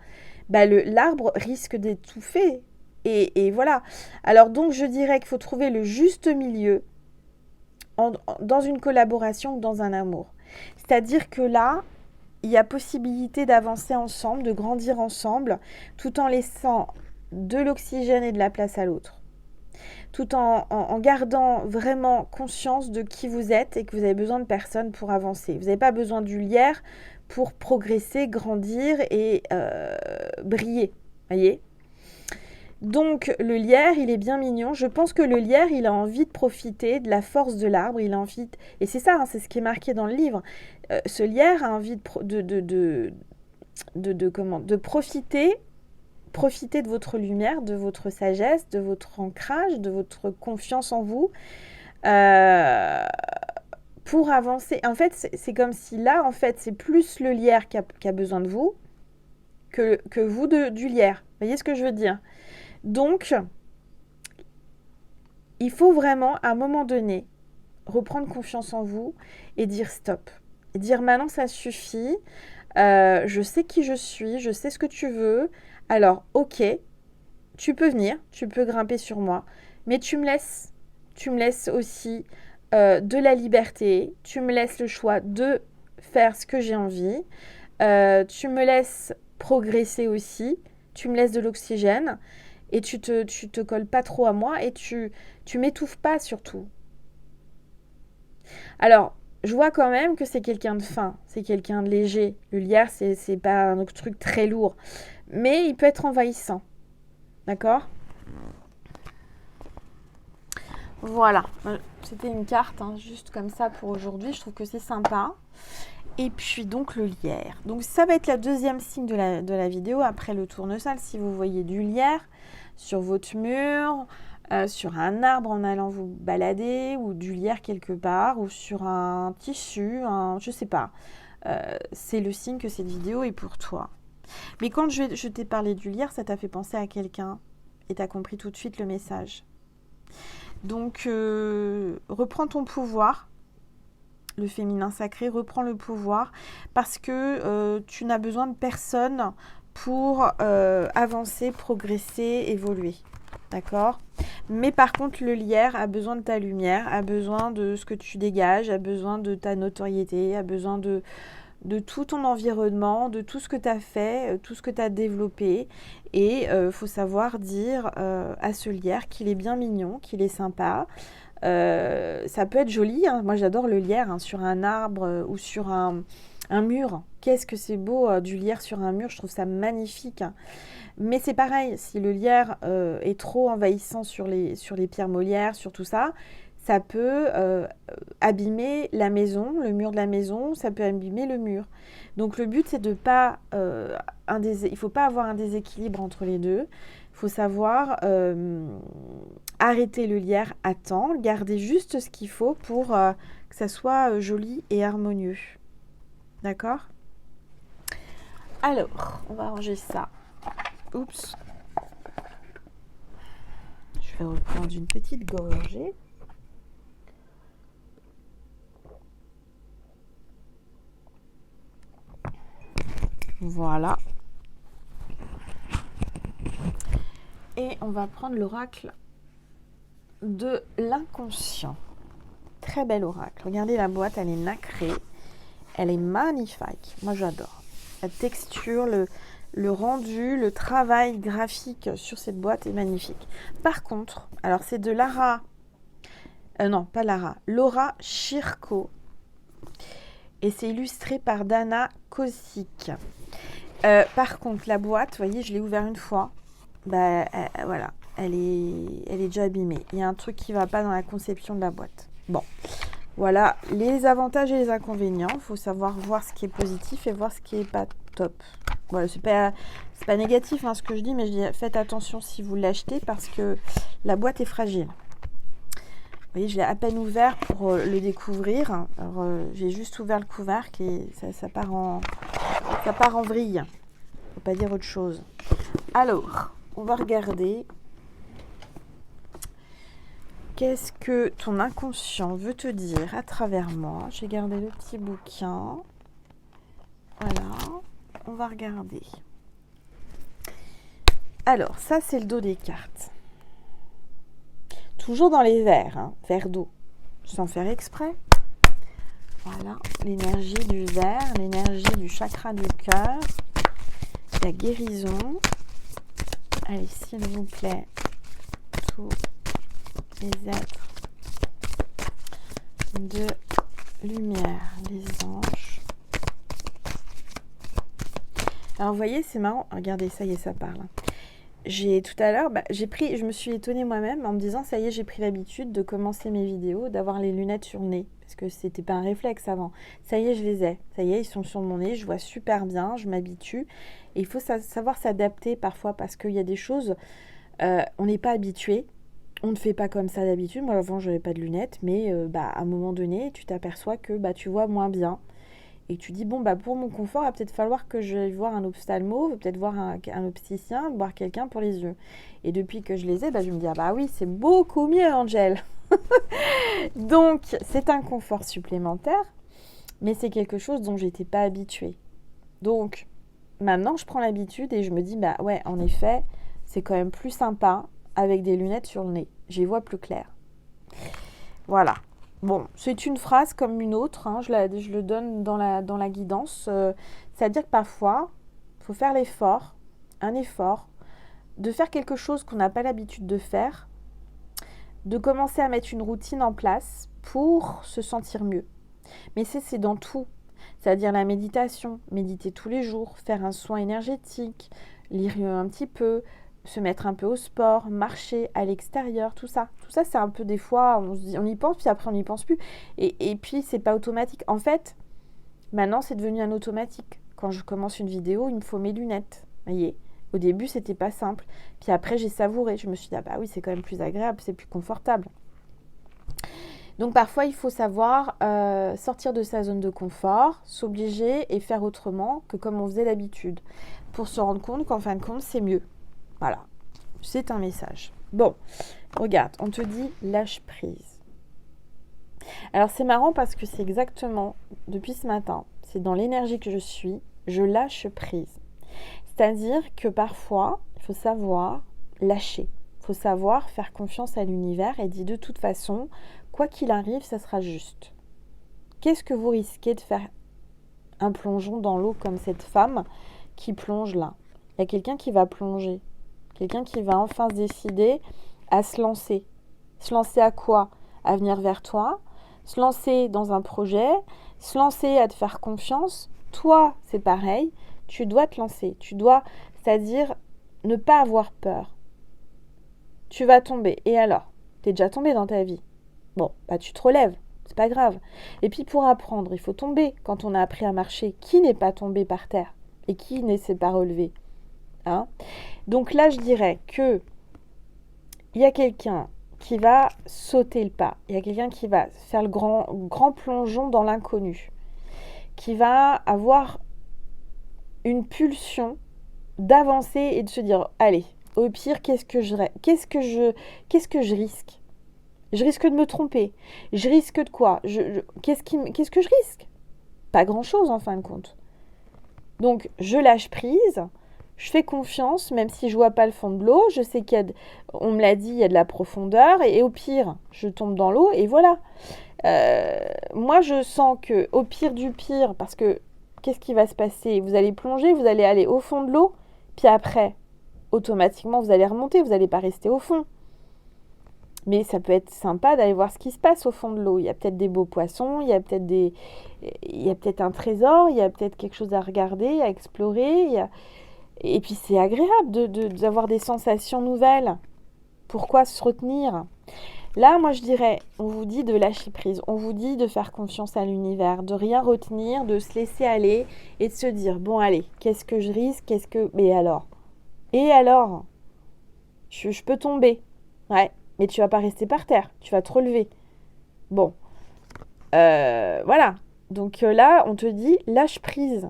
bah l'arbre risque d'étouffer. Et voilà. Alors donc je dirais qu'il faut trouver le juste milieu dans une collaboration ou dans un amour. C'est-à-dire que là, il y a possibilité d'avancer ensemble, de grandir ensemble, tout en laissant de l'oxygène et de la place à l'autre. Tout en gardant vraiment conscience de qui vous êtes et que vous avez besoin de personne pour avancer. Vous n'avez pas besoin du lierre pour progresser, grandir et briller. Voyez ? Donc le lierre, il est bien mignon. Je pense que le lierre, il a envie de profiter de la force de l'arbre. Il a envie et c'est ça, hein, c'est ce qui est marqué dans le livre. Ce lierre a envie de profiter de votre lumière, de votre sagesse, de votre ancrage, de votre confiance en vous, pour avancer. En fait, c'est comme si là, en fait, c'est plus le lierre qui a besoin de vous que vous du lierre. Vous voyez ce que je veux dire ? Donc, il faut vraiment, à un moment donné, reprendre confiance en vous et dire stop. Et dire maintenant, ça suffit. Je sais qui je suis, je sais ce que tu veux. Alors, ok, tu peux venir, tu peux grimper sur moi, mais tu me laisses aussi de la liberté, tu me laisses le choix de faire ce que j'ai envie, tu me laisses progresser aussi, tu me laisses de l'oxygène, et tu te colles pas trop à moi, et tu m'étouffes pas surtout. Alors, je vois quand même que c'est quelqu'un de fin, c'est quelqu'un de léger. Le lierre, c'est pas un truc très lourd, mais il peut être envahissant. D'accord ? Voilà, c'était une carte, hein, juste comme ça pour aujourd'hui. Je trouve que c'est sympa. Et puis donc le lierre. Donc ça va être la deuxième signe de la vidéo après le tournesol. Si vous voyez du lierre sur votre mur, sur un arbre en allant vous balader, ou du lierre quelque part, ou sur un tissu, je sais pas. C'est le signe que cette vidéo est pour toi. Mais quand je t'ai parlé du lierre, ça t'a fait penser à quelqu'un et t'as compris tout de suite le message. Donc, reprends ton pouvoir, le féminin sacré, reprends le pouvoir, parce que tu n'as besoin de personne pour avancer, progresser, évoluer. D'accord ? Mais par contre, le lierre a besoin de ta lumière, a besoin de ce que tu dégages, a besoin de ta notoriété, a besoin de tout ton environnement, de tout ce que tu as fait, tout ce que tu as développé. Et faut savoir dire à ce lierre qu'il est bien mignon, qu'il est sympa. Ça peut être joli, hein. Moi j'adore le lierre, hein, sur un arbre ou sur un mur. Qu'est-ce que c'est beau du lierre sur un mur, je trouve ça magnifique. Mais c'est pareil, si le lierre est trop envahissant sur les pierres molières, sur tout ça, ça peut abîmer la maison, le mur de la maison, ça peut abîmer le mur. Donc le but, c'est de pas il ne faut pas avoir un déséquilibre entre les deux. Il faut savoir arrêter le lierre à temps, garder juste ce qu'il faut pour que ça soit joli et harmonieux. D'accord ? Alors, on va ranger ça. Oups. Je vais reprendre une petite gorgée. Voilà. Et on va prendre l'oracle de l'inconscient. Très bel oracle. Regardez la boîte, elle est nacrée. Elle est magnifique. Moi, j'adore. La texture, le rendu, le travail graphique sur cette boîte est magnifique. Par contre, alors c'est de Lara... non, pas Lara. Laura Chirco. Et c'est illustré par Dana Kosic. Par contre, la boîte, vous voyez, je l'ai ouverte une fois. voilà, elle est déjà abîmée. Il y a un truc qui ne va pas dans la conception de la boîte. Bon, voilà les avantages et les inconvénients. Il faut savoir voir ce qui est positif et voir ce qui n'est pas top. Voilà, c'est pas négatif ce que je dis, mais je dis faites attention si vous l'achetez parce que la boîte est fragile. Vous voyez, je l'ai à peine ouvert pour le découvrir. Alors, j'ai juste ouvert le couvercle et ça part en vrille. Faut pas dire autre chose. Alors, on va regarder. Qu'est-ce que ton inconscient veut te dire à travers moi? J'ai gardé le petit bouquin. Voilà, on va regarder. Alors, ça, c'est le dos des cartes. Toujours dans les verres, verre d'eau, sans faire exprès. Voilà, l'énergie du verre, l'énergie du chakra du cœur, la guérison. Allez, s'il vous plaît, tous les êtres de lumière, les anges. Alors, vous voyez, c'est marrant. Regardez, ça y est, ça parle. Tout à l'heure, je me suis étonnée moi-même en me disant, ça y est, j'ai pris l'habitude de commencer mes vidéos, d'avoir les lunettes sur le nez, parce que c'était pas un réflexe avant. Ça y est, je les ai. Ça y est, ils sont sur mon nez, je vois super bien, je m'habitue. Et il faut savoir s'adapter parfois, parce qu'il y a des choses, on n'est pas habitué, on ne fait pas comme ça d'habitude. Moi, avant, je n'avais pas de lunettes, mais à un moment donné, tu t'aperçois que tu vois moins bien. Et tu dis, pour mon confort, il va peut-être falloir que je vais voir un ophtalmo, peut-être voir un opticien, voir quelqu'un pour les yeux. Et depuis que je les ai, je me dis, oui, c'est beaucoup mieux, Angel. Donc, c'est un confort supplémentaire, mais c'est quelque chose dont je n'étais pas habituée. Donc, maintenant, je prends l'habitude et je me dis, ouais, en effet, c'est quand même plus sympa avec des lunettes sur le nez. J'y vois plus clair. Voilà. Bon, c'est une phrase comme une autre, je le donne dans la guidance. C'est-à-dire que parfois, il faut faire un effort, de faire quelque chose qu'on n'a pas l'habitude de faire, de commencer à mettre une routine en place pour se sentir mieux. Mais c'est dans tout, c'est-à-dire la méditation, méditer tous les jours, faire un soin énergétique, lire un petit peu, se mettre un peu au sport, marcher à l'extérieur, tout ça. Tout ça, c'est un peu des fois, on y pense, puis après on n'y pense plus. Et puis, c'est pas automatique. En fait, maintenant, c'est devenu un automatique. Quand je commence une vidéo, il me faut mes lunettes. Vous voyez, au début, c'était pas simple. Puis après, j'ai savouré. Je me suis dit, oui, c'est quand même plus agréable, c'est plus confortable. Donc parfois, il faut savoir sortir de sa zone de confort, s'obliger et faire autrement que comme on faisait d'habitude, pour se rendre compte qu'en fin de compte, c'est mieux. Voilà, c'est un message. Bon, regarde, on te dit lâche prise. Alors c'est marrant parce que c'est exactement, depuis ce matin, c'est dans l'énergie que je suis, je lâche prise. C'est-à-dire que parfois, il faut savoir lâcher. Il faut savoir faire confiance à l'univers et dire de toute façon, quoi qu'il arrive, ça sera juste. Qu'est-ce que vous risquez de faire un plongeon dans l'eau comme cette femme qui plonge là? Il y a quelqu'un qui va plonger. Quelqu'un qui va enfin se décider à se lancer. Se lancer à quoi? À venir vers toi, se lancer dans un projet, se lancer à te faire confiance. Toi, c'est pareil, tu dois te lancer. Tu dois, c'est-à-dire ne pas avoir peur. Tu vas tomber. Et alors? T'es déjà tombé dans ta vie. Bon, tu te relèves, c'est pas grave. Et puis pour apprendre, il faut tomber. Quand on a appris à marcher, qui n'est pas tombé par terre? Et qui ne s'est pas relevé? Donc là, je dirais que il y a quelqu'un qui va sauter le pas. Il y a quelqu'un qui va faire le grand plongeon dans l'inconnu. Qui va avoir une pulsion d'avancer et de se dire, allez, au pire, qu'est-ce que je risque? Je risque de me tromper. Je risque de quoi? Qu'est-ce que je risque? Pas grand-chose en fin de compte. Donc, je lâche prise. Je fais confiance, même si je vois pas le fond de l'eau. Je sais on me l'a dit, il y a de la profondeur. Et au pire, je tombe dans l'eau et voilà. Moi, je sens que au pire du pire, parce que qu'est-ce qui va se passer? Vous allez plonger, vous allez aller au fond de l'eau. Puis après, automatiquement, vous allez remonter. Vous n'allez pas rester au fond. Mais ça peut être sympa d'aller voir ce qui se passe au fond de l'eau. Il y a peut-être des beaux poissons, il y a peut-être un trésor, il y a peut-être quelque chose à regarder, à explorer. Et puis c'est agréable d'avoir des sensations nouvelles. Pourquoi se retenir? Là, moi, je dirais, on vous dit de lâcher prise, on vous dit de faire confiance à l'univers, de rien retenir, de se laisser aller et de se dire, bon, allez, qu'est-ce que je risque? Mais alors? Et alors? Je peux tomber. Ouais, mais tu vas pas rester par terre, tu vas te relever. Bon, voilà. Donc là, on te dit, lâche prise.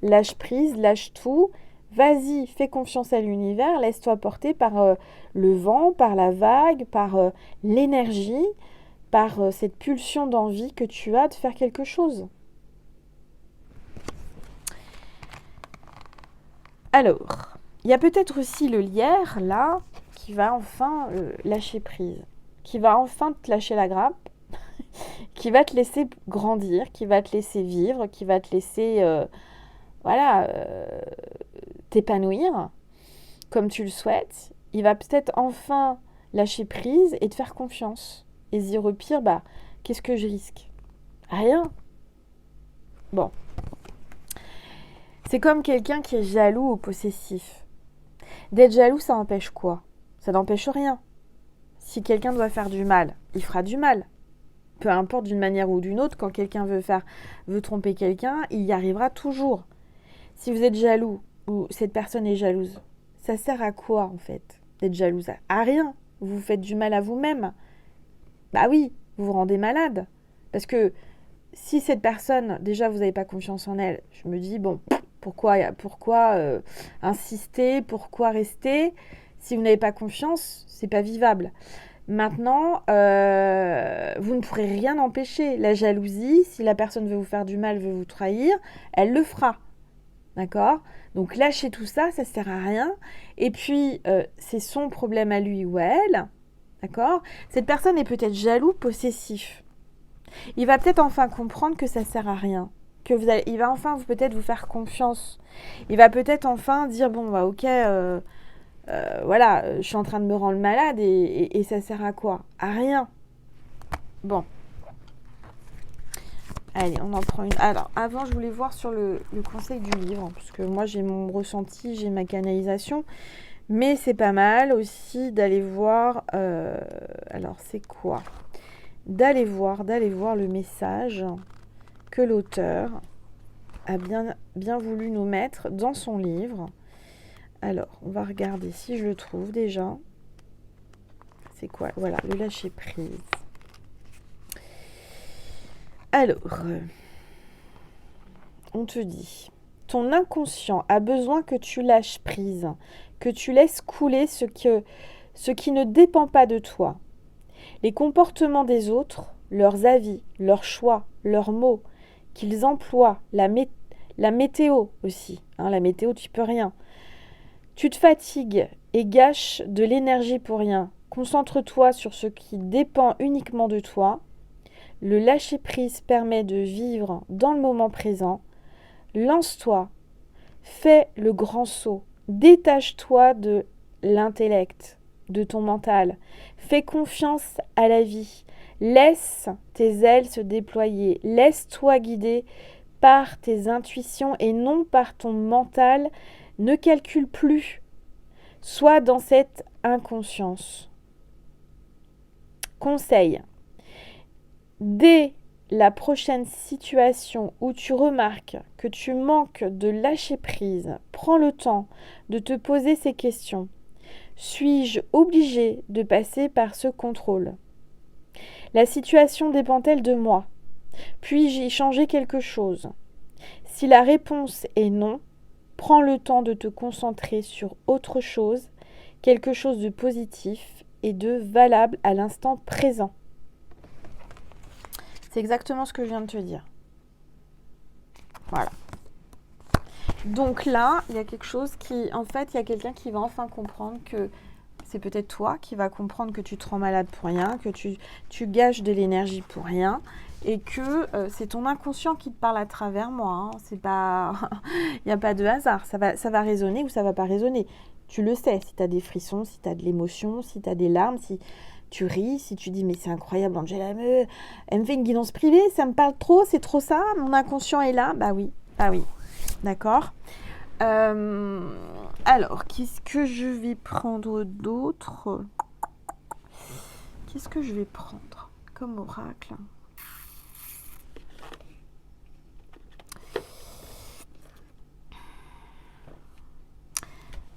Lâche prise, lâche tout. Vas-y, fais confiance à l'univers, laisse-toi porter par le vent, par la vague, par l'énergie, par cette pulsion d'envie que tu as de faire quelque chose. Alors, il y a peut-être aussi le lierre, là, qui va enfin lâcher prise, qui va enfin te lâcher la grappe, qui va te laisser grandir, qui va te laisser vivre, qui va te laisser, t'épanouir comme tu le souhaites. Il va peut-être enfin lâcher prise et te faire confiance. Et se dire au pire, qu'est-ce que je risque? Rien. Bon. C'est comme quelqu'un qui est jaloux ou possessif. D'être jaloux, ça empêche quoi? Ça n'empêche rien. Si quelqu'un doit faire du mal, il fera du mal. Peu importe d'une manière ou d'une autre, quand quelqu'un veut tromper quelqu'un, il y arrivera toujours. Si vous êtes jaloux ou cette personne est jalouse, ça sert à quoi en fait d'être jalouse? À rien. Vous faites du mal à vous-même. Bah oui, vous vous rendez malade. Parce que si cette personne, déjà vous n'avez pas confiance en elle, je me dis, bon, pourquoi insister, pourquoi rester? Si vous n'avez pas confiance, c'est pas vivable. Maintenant, vous ne pourrez rien empêcher. La jalousie, si la personne veut vous faire du mal, veut vous trahir, elle le fera. D'accord? Donc lâchez tout ça, ça sert à rien. Et puis, c'est son problème à lui ou à elle. D'accord? Cette personne est peut-être jaloux, possessif. Il va peut-être enfin comprendre que ça sert à rien. Il va enfin peut-être vous faire confiance. Il va peut-être enfin dire, bon, ok, je suis en train de me rendre malade et ça sert à quoi? À rien. Bon. Allez, on en prend une. Alors, avant, je voulais voir sur le conseil du livre, parce que moi, j'ai mon ressenti, j'ai ma canalisation. Mais c'est pas mal aussi d'aller voir... alors, c'est quoi? D'aller voir le message que l'auteur a bien voulu nous mettre dans son livre. Alors, on va regarder si je le trouve déjà. C'est quoi? Voilà, le lâcher prise. Alors, on te dit, ton inconscient a besoin que tu lâches prise, que tu laisses couler ce qui ne dépend pas de toi. Les comportements des autres, leurs avis, leurs choix, leurs mots, qu'ils emploient, la météo aussi. La météo, tu peux rien. Tu te fatigues et gâches de l'énergie pour rien. Concentre-toi sur ce qui dépend uniquement de toi. Le lâcher-prise permet de vivre dans le moment présent. Lance-toi, fais le grand saut, détache-toi de l'intellect, de ton mental. Fais confiance à la vie. Laisse tes ailes se déployer. Laisse-toi guider par tes intuitions et non par ton mental. Ne calcule plus. Sois dans cette inconscience. Conseil. Dès la prochaine situation où tu remarques que tu manques de lâcher prise, prends le temps de te poser ces questions. Suis-je obligé de passer par ce contrôle? La situation dépend-elle de moi? Puis-je y changer quelque chose? Si la réponse est non, prends le temps de te concentrer sur autre chose, quelque chose de positif et de valable à l'instant présent. C'est exactement ce que je viens de te dire. Voilà. Donc là, il y a quelque chose qui... En fait, il y a quelqu'un qui va enfin comprendre que c'est peut-être toi qui va comprendre que tu te rends malade pour rien, que tu gâches de l'énergie pour rien et que c'est ton inconscient qui te parle à travers moi. C'est pas... Il n'y a pas de hasard. Ça va résonner ou ça va pas résonner. Tu le sais, si tu as des frissons, si tu as de l'émotion, si tu as des larmes, si... Tu ris, si tu dis mais c'est incroyable, Angela, elle me fait une guidance privée, ça me parle trop, c'est trop ça, mon inconscient est là, bah oui, d'accord. Alors, qu'est-ce que je vais prendre d'autre? Qu'est-ce que je vais prendre comme oracle?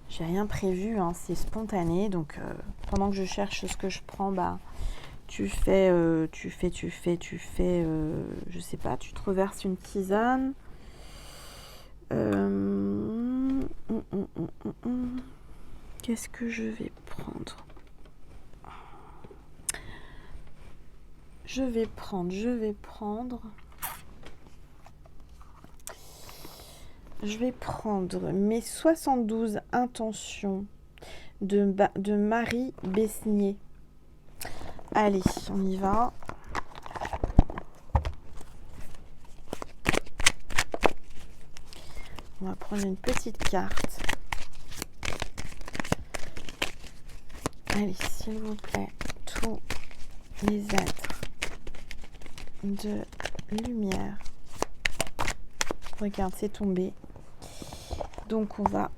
J'ai rien prévu, hein, c'est spontané. Donc, pendant que je cherche ce que je prends, bah, tu fais, je sais pas, tu te reverses une tisane. Qu'est-ce que je vais prendre? Je vais prendre mes 72 intentions de Marie Besnier. Allez, on y va. On va prendre une petite carte. Allez, s'il vous plaît, tous les êtres de lumière. Regarde, c'est tombé. Donc, on va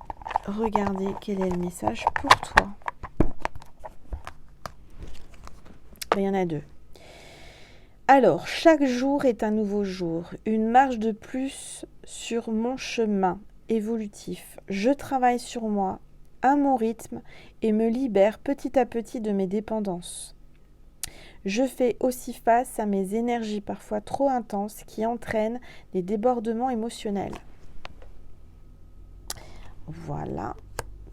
regarder quel est le message pour toi. Il y en a deux. Alors, chaque jour est un nouveau jour, une marche de plus sur mon chemin évolutif. Je travaille sur moi, à mon rythme, et me libère petit à petit de mes dépendances. Je fais aussi face à mes énergies parfois trop intenses qui entraînent des débordements émotionnels. Voilà,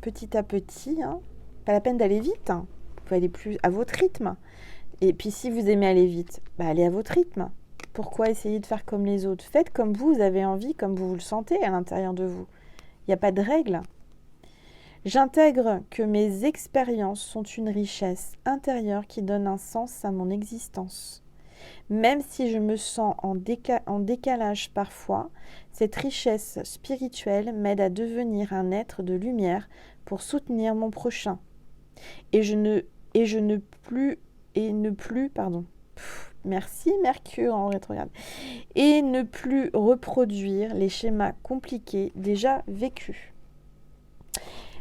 petit à petit, hein. Pas la peine d'aller vite, hein. Vous pouvez aller plus à votre rythme. Et puis si vous aimez aller vite, bah allez à votre rythme. Pourquoi essayer de faire comme les autres? Faites comme vous avez envie, comme vous le sentez à l'intérieur de vous. Il n'y a pas de règle. J'intègre que mes expériences sont une richesse intérieure qui donne un sens à mon existence. Même si je me sens en décalage parfois, cette richesse spirituelle m'aide à devenir un être de lumière pour soutenir mon prochain. Merci Mercure en rétrograde. Et ne plus reproduire les schémas compliqués déjà vécus.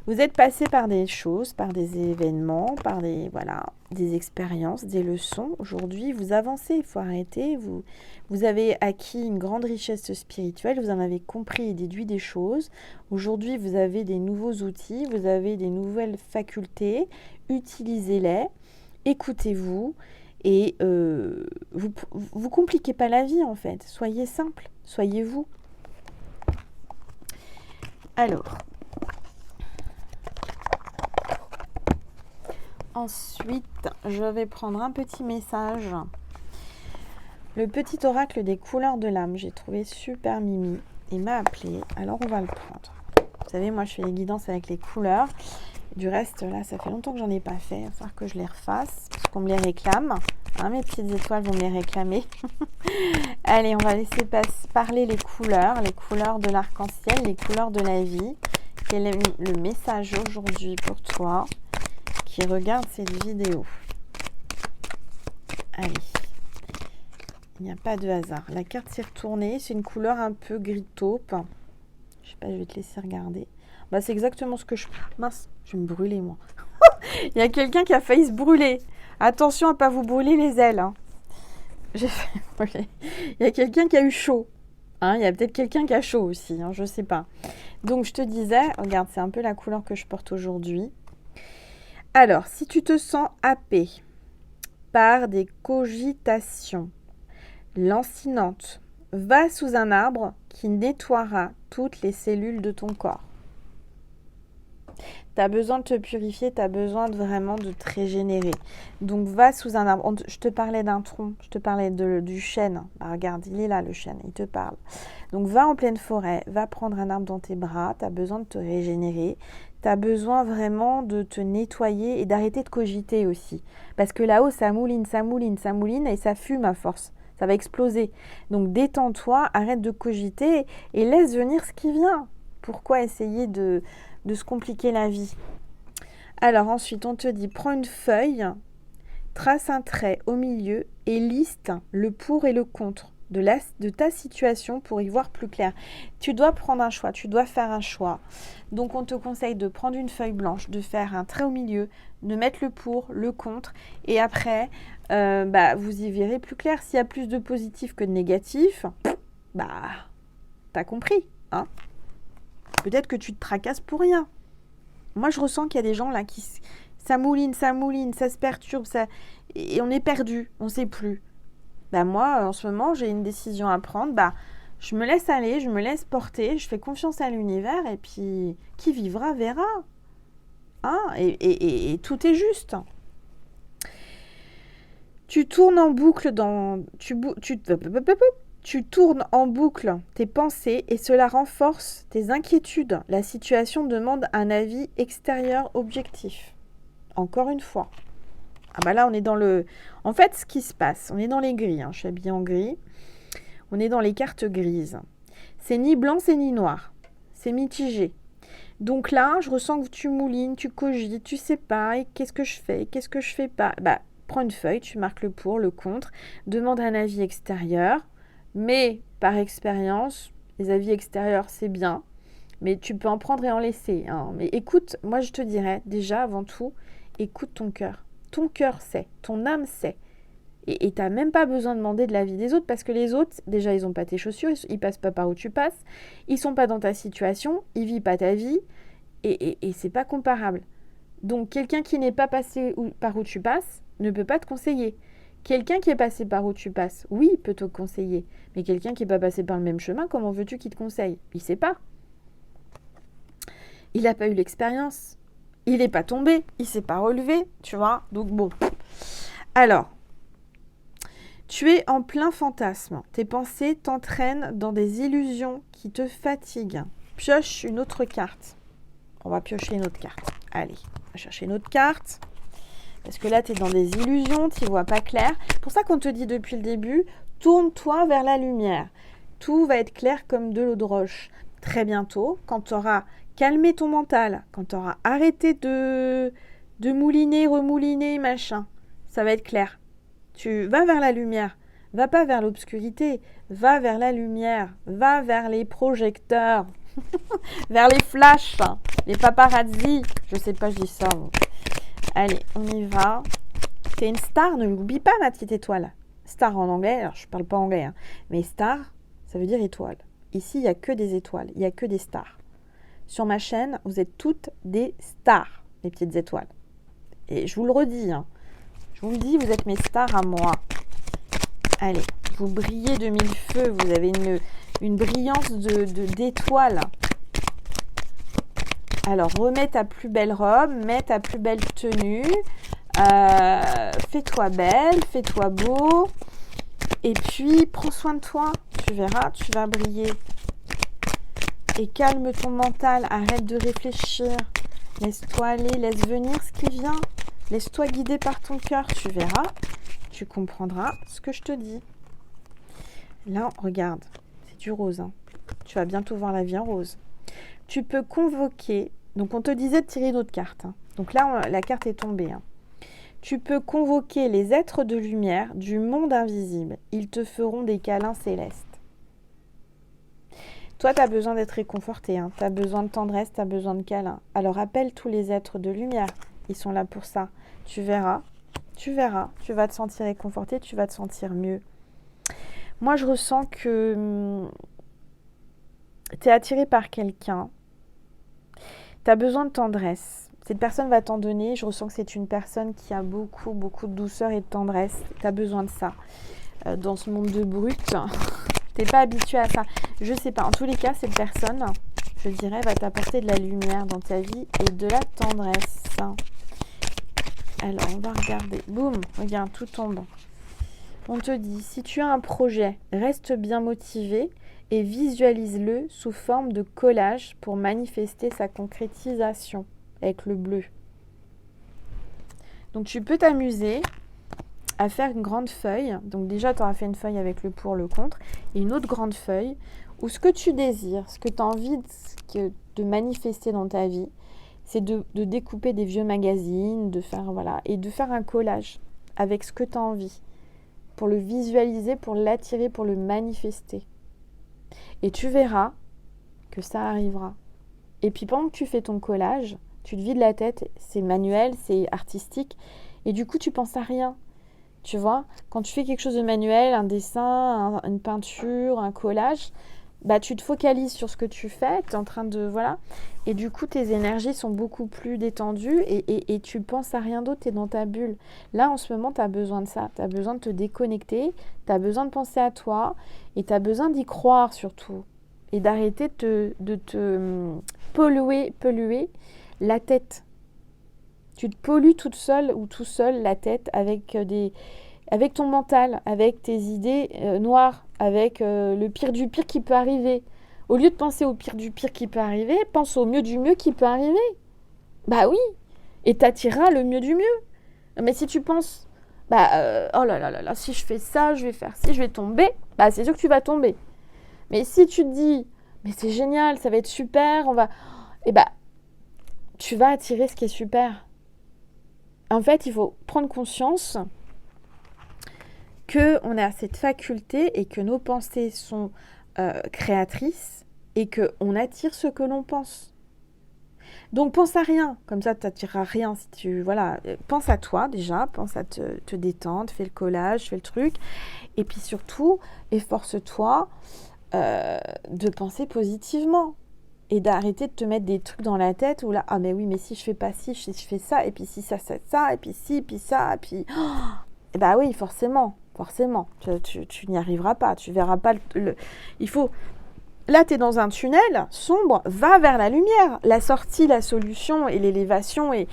Vous êtes passé par des choses, par des événements, par des expériences, des leçons. Aujourd'hui, vous avancez, il faut arrêter. Vous avez acquis une grande richesse spirituelle, vous en avez compris et déduit des choses. Aujourd'hui, vous avez des nouveaux outils, vous avez des nouvelles facultés. Utilisez-les, écoutez-vous et vous compliquez pas la vie en fait. Soyez simple, soyez vous. Alors, ensuite, je vais prendre un petit message. Le petit oracle des couleurs de l'âme, j'ai trouvé super mimi. Il m'a appelé, alors on va le prendre. Vous savez, moi je fais les guidances avec les couleurs. Du reste, là, ça fait longtemps que j'en ai pas fait. Il va falloir que je les refasse, parce qu'on me les réclame. Hein, mes petites étoiles vont me les réclamer. Allez, on va laisser parler les couleurs de l'arc-en-ciel, les couleurs de la vie. Quel est le message aujourd'hui pour toi qui regarde cette vidéo? Allez, il n'y a pas de hasard. La carte s'est retournée, c'est une couleur un peu gris taupe. Je sais pas, je vais te laisser regarder. Bah, c'est exactement ce que je... Mince, je vais me brûler moi. Il y a quelqu'un qui a failli se brûler. Attention à ne pas vous brûler les ailes. Hein. J'ai fait brûler. Il y a quelqu'un qui a eu chaud. Hein, il y a peut-être quelqu'un qui a chaud aussi, hein, je ne sais pas. Donc je te disais, regarde, c'est un peu la couleur que je porte aujourd'hui. Alors, si tu te sens happé par des cogitations lancinantes, va sous un arbre qui nettoiera toutes les cellules de ton corps. Tu as besoin de te purifier, tu as besoin vraiment de te régénérer. Donc, va sous un arbre. Je te parlais d'un tronc, je te parlais du chêne. Bah, regarde, il est là, le chêne, il te parle. Donc, va en pleine forêt, va prendre un arbre dans tes bras. Tu as besoin de te régénérer. Tu as besoin vraiment de te nettoyer et d'arrêter de cogiter aussi. Parce que là-haut, ça mouline et ça fume à force. Ça va exploser. Donc, détends-toi, arrête de cogiter et laisse venir ce qui vient. Pourquoi essayer de se compliquer la vie? Alors ensuite, on te dit, prends une feuille, trace un trait au milieu et liste le pour et le contre. de ta situation pour y voir plus clair. Tu dois prendre un choix, tu dois faire un choix. Donc on te conseille de prendre une feuille blanche, de faire un trait au milieu, de mettre le pour, le contre, et après, vous y verrez plus clair. S'il y a plus de positif que de négatif, t'as compris, hein. Peut-être que tu te tracasses pour rien. Moi, je ressens qu'il y a des gens là qui... Ça mouline, ça se perturbe, et on est perdu, on ne sait plus. Moi, en ce moment, j'ai une décision à prendre. Je me laisse aller, je me laisse porter, je fais confiance à l'univers, et puis qui vivra verra. Hein, et tout est juste. Tu tournes en boucle tu tournes en boucle tes pensées et cela renforce tes inquiétudes. La situation demande un avis extérieur objectif. Encore une fois. Là, on est dans le... En fait, ce qui se passe, on est dans les gris. Je suis habillée en gris. On est dans les cartes grises. C'est ni blanc, c'est ni noir. C'est mitigé. Donc là, je ressens que tu moulines, tu cogites, tu sais pas, et qu'est-ce que je fais, qu'est-ce que je fais pas. Prends une feuille, tu marques le pour, le contre, demande un avis extérieur, mais par expérience, les avis extérieurs, c'est bien, mais tu peux en prendre et en laisser. Mais écoute, moi je te dirais, déjà, avant tout, écoute ton cœur. Ton cœur sait, ton âme sait. Et tu n'as même pas besoin de demander de l'avis des autres, parce que les autres, déjà, ils n'ont pas tes chaussures, ils passent pas par où tu passes, ils sont pas dans ta situation, ils vivent pas ta vie, et c'est pas comparable. Donc, quelqu'un qui n'est pas passé par où tu passes ne peut pas te conseiller. Quelqu'un qui est passé par où tu passes, oui, peut te conseiller. Mais quelqu'un qui n'est pas passé par le même chemin, comment veux-tu qu'il te conseille? Il ne sait pas. Il n'a pas eu l'expérience. Il n'est pas tombé. Il ne s'est pas relevé, tu vois. Donc, bon. Alors, tu es en plein fantasme. Tes pensées t'entraînent dans des illusions qui te fatiguent. Pioche une autre carte. On va piocher une autre carte. Allez, on va chercher une autre carte. Parce que là, tu es dans des illusions, tu ne vois pas clair. C'est pour ça qu'on te dit depuis le début, tourne-toi vers la lumière. Tout va être clair comme de l'eau de roche. Très bientôt, quand tu auras calmé ton mental, quand tu auras arrêté de mouliner, remouliner, machin, ça va être clair. Tu vas vers la lumière. Va pas vers l'obscurité. Va vers la lumière. Va vers les projecteurs. Vers les flashs. Les paparazzis. Je sais pas, je dis ça. Allez, on y va. T'es une star, ne l'oublie pas, ma petite étoile. Star en anglais, alors je parle pas anglais, mais star, ça veut dire étoile. Ici, il n'y a que des étoiles, il n'y a que des stars. Sur ma chaîne, vous êtes toutes des stars, mes petites étoiles. Et je vous le redis, je vous le dis, vous êtes mes stars à moi. Allez, vous brillez de mille feux, vous avez une brillance d'étoiles. Alors, remets ta plus belle robe, mets ta plus belle tenue, fais-toi belle, fais-toi beau, et puis prends soin de toi, tu verras, tu vas briller. Et calme ton mental, arrête de réfléchir, laisse-toi aller, laisse venir ce qui vient, laisse-toi guider par ton cœur, tu verras, tu comprendras ce que je te dis. Là, regarde, c'est du rose, tu vas bientôt voir la vie en rose. Tu peux convoquer, donc on te disait de tirer une autre carte, donc là la carte est tombée. Tu peux convoquer les êtres de lumière du monde invisible, ils te feront des câlins célestes. Toi, tu as besoin d'être réconforté, tu as besoin de tendresse, tu as besoin de câlins. Alors appelle tous les êtres de lumière, ils sont là pour ça. Tu verras, tu vas te sentir réconforté, tu vas te sentir mieux. Moi, je ressens que tu es attiré par quelqu'un. Tu as besoin de tendresse. Cette personne va t'en donner. Je ressens que c'est une personne qui a beaucoup, beaucoup de douceur et de tendresse. Tu as besoin de ça. Dans ce monde de brut, tu n'es pas habitué à ça. Je sais pas. En tous les cas, cette personne, je dirais, va t'apporter de la lumière dans ta vie et de la tendresse. Alors, on va regarder. Boum, regarde, tout tombe. On te dit, si tu as un projet, reste bien motivé et visualise-le sous forme de collage pour manifester sa concrétisation avec le bleu. Donc tu peux t'amuser à faire une grande feuille. Donc déjà, tu auras fait une feuille avec le pour, le contre, et une autre grande feuille où ce que tu désires, ce que tu as envie de manifester dans ta vie, c'est de découper des vieux magazines, de faire un collage avec ce que tu as envie. pour le visualiser, pour l'attirer, pour le manifester. Et tu verras que ça arrivera. Et puis pendant que tu fais ton collage, tu te vides la tête, c'est manuel, c'est artistique, et du coup tu penses à rien. Tu vois, quand tu fais quelque chose de manuel, un dessin, une peinture, un collage, bah tu te focalises sur ce que tu fais, tu es en train de... Voilà. Et du coup, tes énergies sont beaucoup plus détendues et tu penses à rien d'autre, tu es dans ta bulle. Là, en ce moment, tu as besoin de ça. Tu as besoin de te déconnecter, tu as besoin de penser à toi et tu as besoin d'y croire surtout. Et d'arrêter de te polluer la tête. Tu te pollues toute seule ou tout seul la tête avec ton mental, avec tes idées noires, avec le pire du pire qui peut arriver. Au lieu de penser au pire du pire qui peut arriver, pense au mieux du mieux qui peut arriver. Bah oui, et t'attireras le mieux du mieux. Mais si tu penses, oh là là là là, si je fais ça, je vais faire ci, je vais tomber, bah c'est sûr que tu vas tomber. Mais si tu te dis, mais c'est génial, ça va être super, tu vas attirer ce qui est super. En fait, il faut prendre conscience qu'on a cette faculté et que nos pensées sont créatrices et qu'on attire ce que l'on pense. Donc pense à rien, comme ça tu n'attireras rien. Si tu, voilà, pense à toi déjà, pense à te détendre, fais le collage, fais le truc. Et puis surtout, efforce-toi de penser positivement. Et d'arrêter de te mettre des trucs dans la tête où là, ah mais oui, mais si je fais pas ci, si je fais ça, et puis si ça, et puis si, puis ça, et puis... Et bah oui, forcément, tu n'y arriveras pas, tu verras pas il faut... Là, tu es dans un tunnel sombre, va vers la lumière. La sortie, la solution et l'élévation et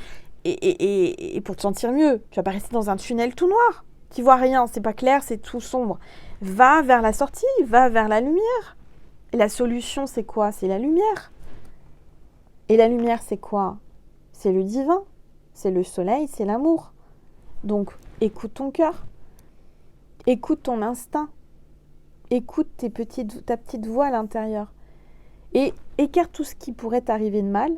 pour te sentir mieux. Tu vas pas rester dans un tunnel tout noir. Tu vois rien, c'est pas clair, c'est tout sombre. Va vers la sortie, va vers la lumière. Et la solution, c'est quoi? C'est la lumière. Et la lumière, c'est quoi? C'est le divin, c'est le soleil, c'est l'amour. Donc, écoute ton cœur, écoute ton instinct, écoute ta petite voix à l'intérieur. Et écarte tout ce qui pourrait t'arriver de mal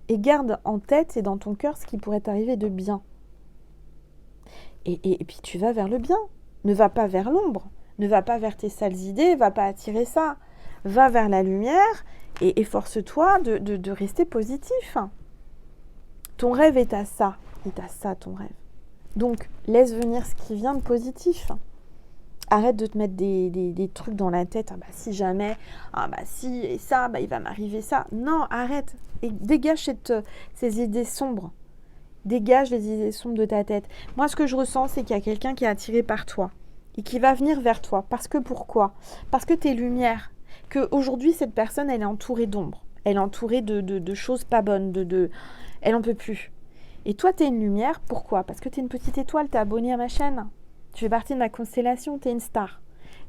et garde en tête et dans ton cœur ce qui pourrait t'arriver de bien. Et puis tu vas vers le bien. Ne va pas vers l'ombre, ne va pas vers tes sales idées, va pas attirer ça. Va vers la lumière et efforce-toi de rester positif. Ton rêve est à ça ton rêve. Donc, laisse venir ce qui vient de positif. Arrête de te mettre des trucs dans la tête. Ah bah si jamais, ah bah si, et ça, bah il va m'arriver ça. Non, arrête. Et dégage ces idées sombres. Dégage les idées sombres de ta tête. Moi, ce que je ressens, c'est qu'il y a quelqu'un qui est attiré par toi et qui va venir vers toi. Parce que pourquoi? Parce que t'es lumière. Qu'aujourd'hui, cette personne, elle est entourée d'ombre. Elle est entourée de choses pas bonnes. Elle en peut plus. Et toi, tu es une lumière. Pourquoi? Parce que tu es une petite étoile. Tu es abonné à ma chaîne. Tu fais partie de ma constellation. Tu es une star.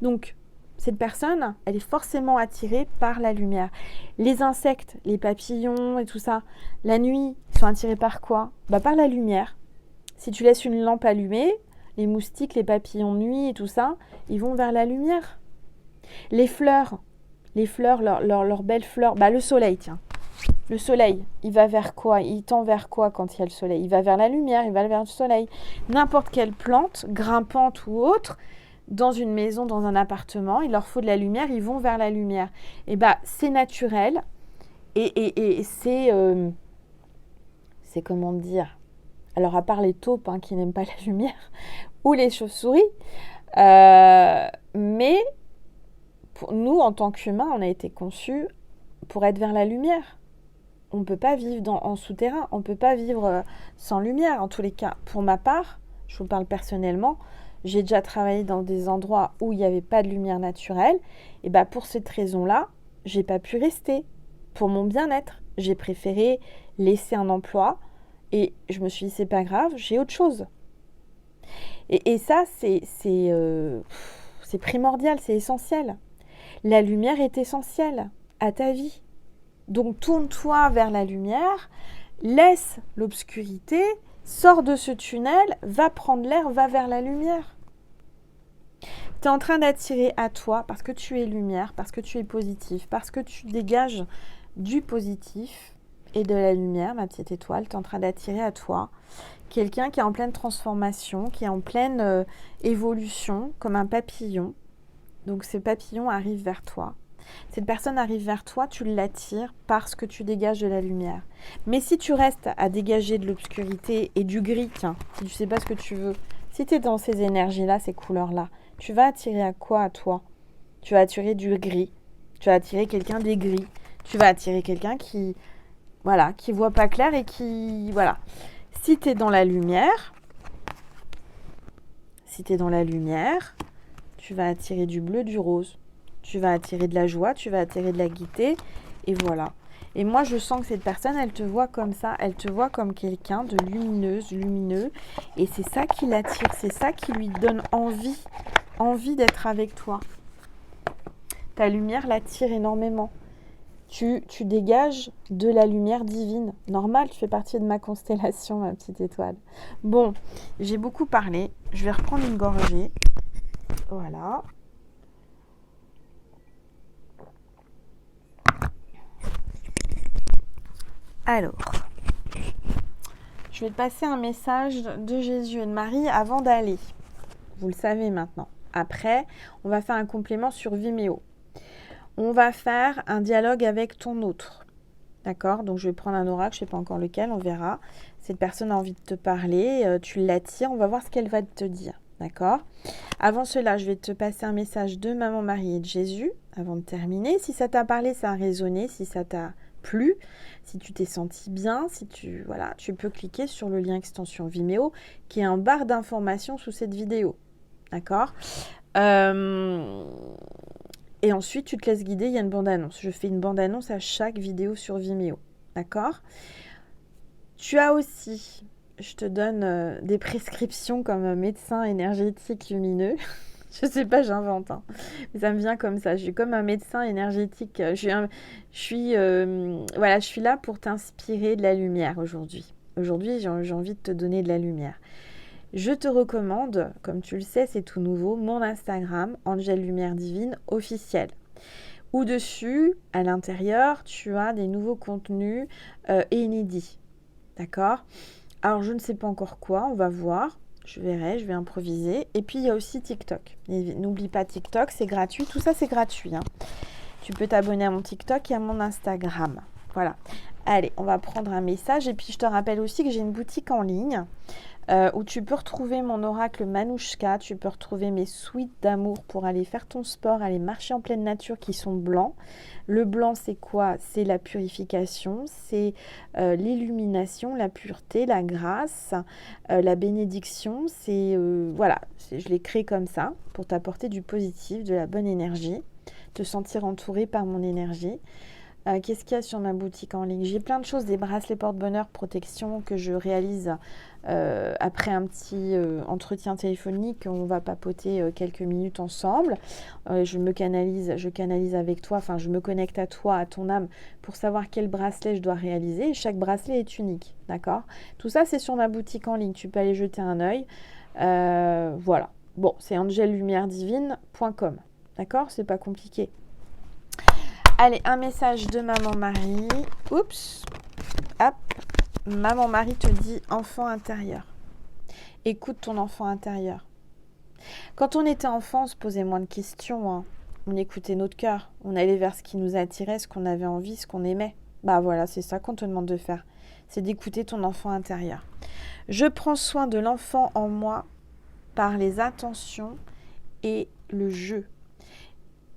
Donc, cette personne, elle est forcément attirée par la lumière. Les insectes, les papillons et tout ça, la nuit, ils sont attirés par quoi? Par la lumière. Si tu laisses une lampe allumée, les moustiques, les papillons de nuit et tout ça, ils vont vers la lumière. Les fleurs, leurs belles fleurs. Le soleil, tiens. Le soleil, il va vers quoi? Il tend vers quoi quand il y a le soleil? Il va vers la lumière, il va vers le soleil. N'importe quelle plante, grimpante ou autre, dans une maison, dans un appartement, il leur faut de la lumière, ils vont vers la lumière. Et c'est naturel. Et c'est comment dire? Alors, à part les taupes qui n'aiment pas la lumière, ou les chauves-souris, mais pour nous, en tant qu'humains, on a été conçus pour être vers la lumière. On ne peut pas vivre en souterrain, on ne peut pas vivre sans lumière. En tous les cas, pour ma part, je vous parle personnellement, j'ai déjà travaillé dans des endroits où il n'y avait pas de lumière naturelle. Et pour cette raison-là, j'ai pas pu rester. Pour mon bien-être, j'ai préféré laisser un emploi et je me suis dit, c'est pas grave, j'ai autre chose. Et ça, c'est primordial, c'est essentiel. La lumière est essentielle à ta vie. Donc tourne-toi vers la lumière, laisse l'obscurité, sors de ce tunnel, va prendre l'air, va vers la lumière. Tu es en train d'attirer à toi parce que tu es lumière, parce que tu es positif, parce que tu dégages du positif. et de la lumière, ma petite étoile. Tu es en train d'attirer à toi quelqu'un qui est en pleine transformation, qui est en pleine évolution, comme un papillon. Donc ce papillon arrive vers toi. Cette personne arrive vers toi, tu l'attires parce que tu dégages de la lumière. Mais si tu restes à dégager de l'obscurité et du gris, tiens, si tu ne sais pas ce que tu veux, si tu es dans ces énergies-là, ces couleurs-là, tu vas attirer à quoi à toi? Tu vas attirer du gris. Tu vas attirer quelqu'un d'aigri. Tu vas attirer quelqu'un qui, voilà, qui voit pas clair et qui, voilà. Si tu es dans la lumière, tu vas attirer du bleu, du rose. Tu vas attirer de la joie, tu vas attirer de la gaieté. Et voilà. Et moi, je sens que cette personne, elle te voit comme ça. Elle te voit comme quelqu'un de lumineux. Et c'est ça qui l'attire. C'est ça qui lui donne envie d'être avec toi. Ta lumière l'attire énormément. Tu dégages de la lumière divine. Normal, tu fais partie de ma constellation, ma petite étoile. Bon, j'ai beaucoup parlé. Je vais reprendre une gorgée. Voilà. Alors, je vais te passer un message de Jésus et de Marie avant d'aller. Vous le savez maintenant. Après, on va faire un complément sur Vimeo. On va faire un dialogue avec ton autre. D'accord? Donc, je vais prendre un oracle, je ne sais pas encore lequel, on verra. Cette personne a envie de te parler, tu l'attires, on va voir ce qu'elle va te dire. D'accord? Avant cela, je vais te passer un message de Maman Marie et de Jésus, avant de terminer. Si ça t'a parlé, ça a résonné, si ça t'a plu, si tu t'es senti bien, si tu peux cliquer sur le lien extension Vimeo, qui est en barre d'informations sous cette vidéo. D'accord? Et ensuite, tu te laisses guider, il y a une bande-annonce. Je fais une bande-annonce à chaque vidéo sur Vimeo. D'accord? Tu as aussi, je te donne des prescriptions comme un médecin énergétique lumineux. Je sais pas, j'invente. Hein. Mais ça me vient comme ça. Je suis comme un médecin énergétique. Je suis là pour t'inspirer de la lumière aujourd'hui. Aujourd'hui, j'ai envie de te donner de la lumière. Je te recommande, comme tu le sais, c'est tout nouveau, mon Instagram, Angel Lumière Divine officiel. Au-dessus, à l'intérieur, tu as des nouveaux contenus inédits. D'accord? Alors, je ne sais pas encore quoi, on va voir. Je verrai, je vais improviser. Et puis, il y a aussi TikTok. Et n'oublie pas TikTok, c'est gratuit. Tout ça, c'est gratuit. Hein. Tu peux t'abonner à mon TikTok et à mon Instagram. Voilà. Allez, on va prendre un message. Et puis, je te rappelle aussi que j'ai une boutique en ligne où tu peux retrouver mon oracle Manouchka, tu peux retrouver mes suites d'amour pour aller faire ton sport, aller marcher en pleine nature qui sont blancs. Le blanc, c'est quoi? C'est la purification, c'est l'illumination, la pureté, la grâce, la bénédiction. Je l'ai créé comme ça pour t'apporter du positif, de la bonne énergie, te sentir entouré par mon énergie. Qu'est-ce qu'il y a sur ma boutique en ligne? J'ai plein de choses, des bracelets porte-bonheur, protection que je réalise après un petit entretien téléphonique. On va papoter quelques minutes ensemble. Je canalise avec toi, enfin je me connecte à toi, à ton âme pour savoir quel bracelet je dois réaliser. Et chaque bracelet est unique, d'accord? Tout ça, c'est sur ma boutique en ligne. Tu peux aller jeter un œil. Voilà. Bon, c'est angellumieredivine.com. D'accord? C'est pas compliqué. Allez, un message de Maman Marie. Oups. Hop. Maman Marie te dit enfant intérieur. Écoute ton enfant intérieur. Quand on était enfant, on se posait moins de questions. Hein. On écoutait notre cœur. On allait vers ce qui nous attirait, ce qu'on avait envie, ce qu'on aimait. Bah voilà, c'est ça qu'on te demande de faire. C'est d'écouter ton enfant intérieur. Je prends soin de l'enfant en moi par les intentions et le jeu.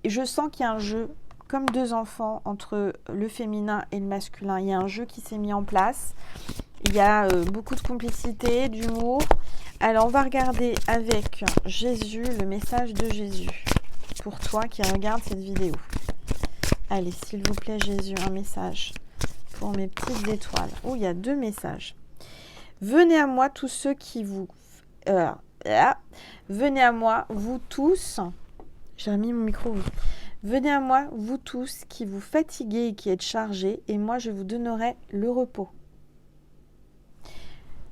Je sens qu'il y a un jeu comme deux enfants entre le féminin et le masculin. Il y a un jeu qui s'est mis en place. Il y a beaucoup de complicité, d'humour. Alors, on va regarder avec Jésus, le message de Jésus. Pour toi qui regarde cette vidéo. Allez, s'il vous plaît, Jésus, un message pour mes petites étoiles. Oh, il y a 2 messages. Venez à moi tous ceux qui vous... venez à moi, vous tous... J'ai remis mon micro, oui. Venez à moi, vous tous qui vous fatiguez et qui êtes chargés, et moi je vous donnerai le repos.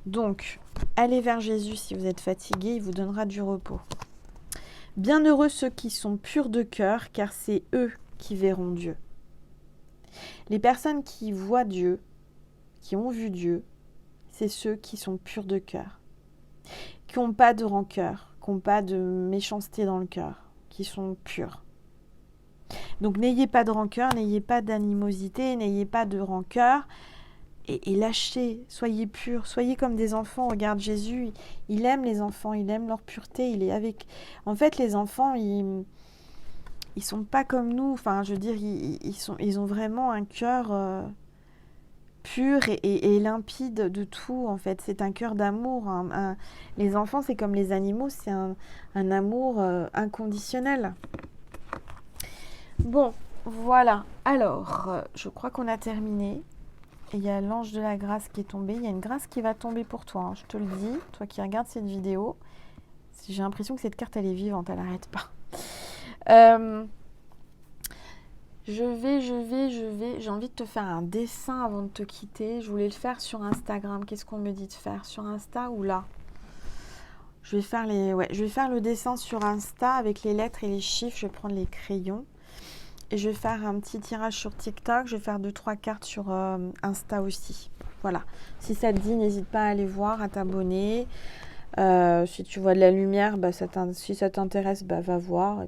Donc, allez vers Jésus si vous êtes fatigué, il vous donnera du repos. Bienheureux ceux qui sont purs de cœur, car c'est eux qui verront Dieu. Les personnes qui voient Dieu, qui ont vu Dieu, c'est ceux qui sont purs de cœur, qui n'ont pas de rancœur, qui n'ont pas de méchanceté dans le cœur, qui sont purs. Donc n'ayez pas de rancœur, n'ayez pas d'animosité, n'ayez pas de rancœur et lâchez, soyez purs, soyez comme des enfants. Regarde Jésus, il aime les enfants, il aime leur pureté, il est avec... En fait, les enfants, ils sont pas comme nous, enfin, je veux dire, ils ont vraiment un cœur pur et limpide de tout, en fait. C'est un cœur d'amour. Les enfants, c'est comme les animaux, c'est un amour inconditionnel. Bon, voilà. Alors, je crois qu'on a terminé. Et il y a l'ange de la grâce qui est tombé. Il y a une grâce qui va tomber pour toi, hein, je te le dis. Toi qui regardes cette vidéo, j'ai l'impression que cette carte, elle est vivante, elle n'arrête pas. J'ai envie de te faire un dessin avant de te quitter. Je voulais le faire sur Instagram. Qu'est-ce qu'on me dit de faire? Sur Insta ou là? Je vais faire le dessin sur Insta avec les lettres et les chiffres. Je vais prendre les crayons. Et je vais faire un petit tirage sur TikTok. Je vais faire 2-3 cartes sur Insta aussi. Voilà. Si ça te dit, n'hésite pas à aller voir, à t'abonner. Si tu vois de la lumière, si ça t'intéresse, va voir.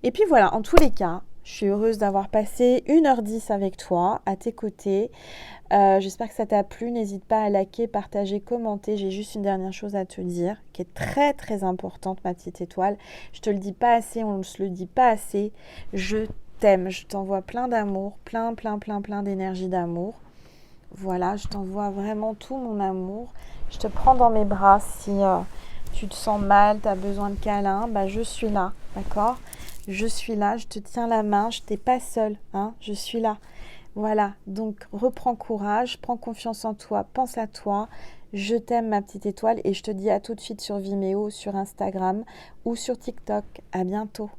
Et puis voilà, en tous les cas, je suis heureuse d'avoir passé 1h10 avec toi, à tes côtés. J'espère que ça t'a plu. N'hésite pas à liker, partager, commenter. J'ai juste une dernière chose à te dire, qui est très très importante, ma petite étoile. Je te le dis pas assez, on ne se le dit pas assez. Je t'aime, je t'envoie plein d'amour, plein d'énergie d'amour. Voilà, je t'envoie vraiment tout mon amour. Je te prends dans mes bras si tu te sens mal, tu as besoin de câlin, je suis là, d'accord? Je suis là, je te tiens la main, je n'étais pas seule, hein, je suis là. Voilà, donc reprends courage, prends confiance en toi, pense à toi. Je t'aime ma petite étoile et je te dis à tout de suite sur Vimeo, sur Instagram ou sur TikTok. À bientôt.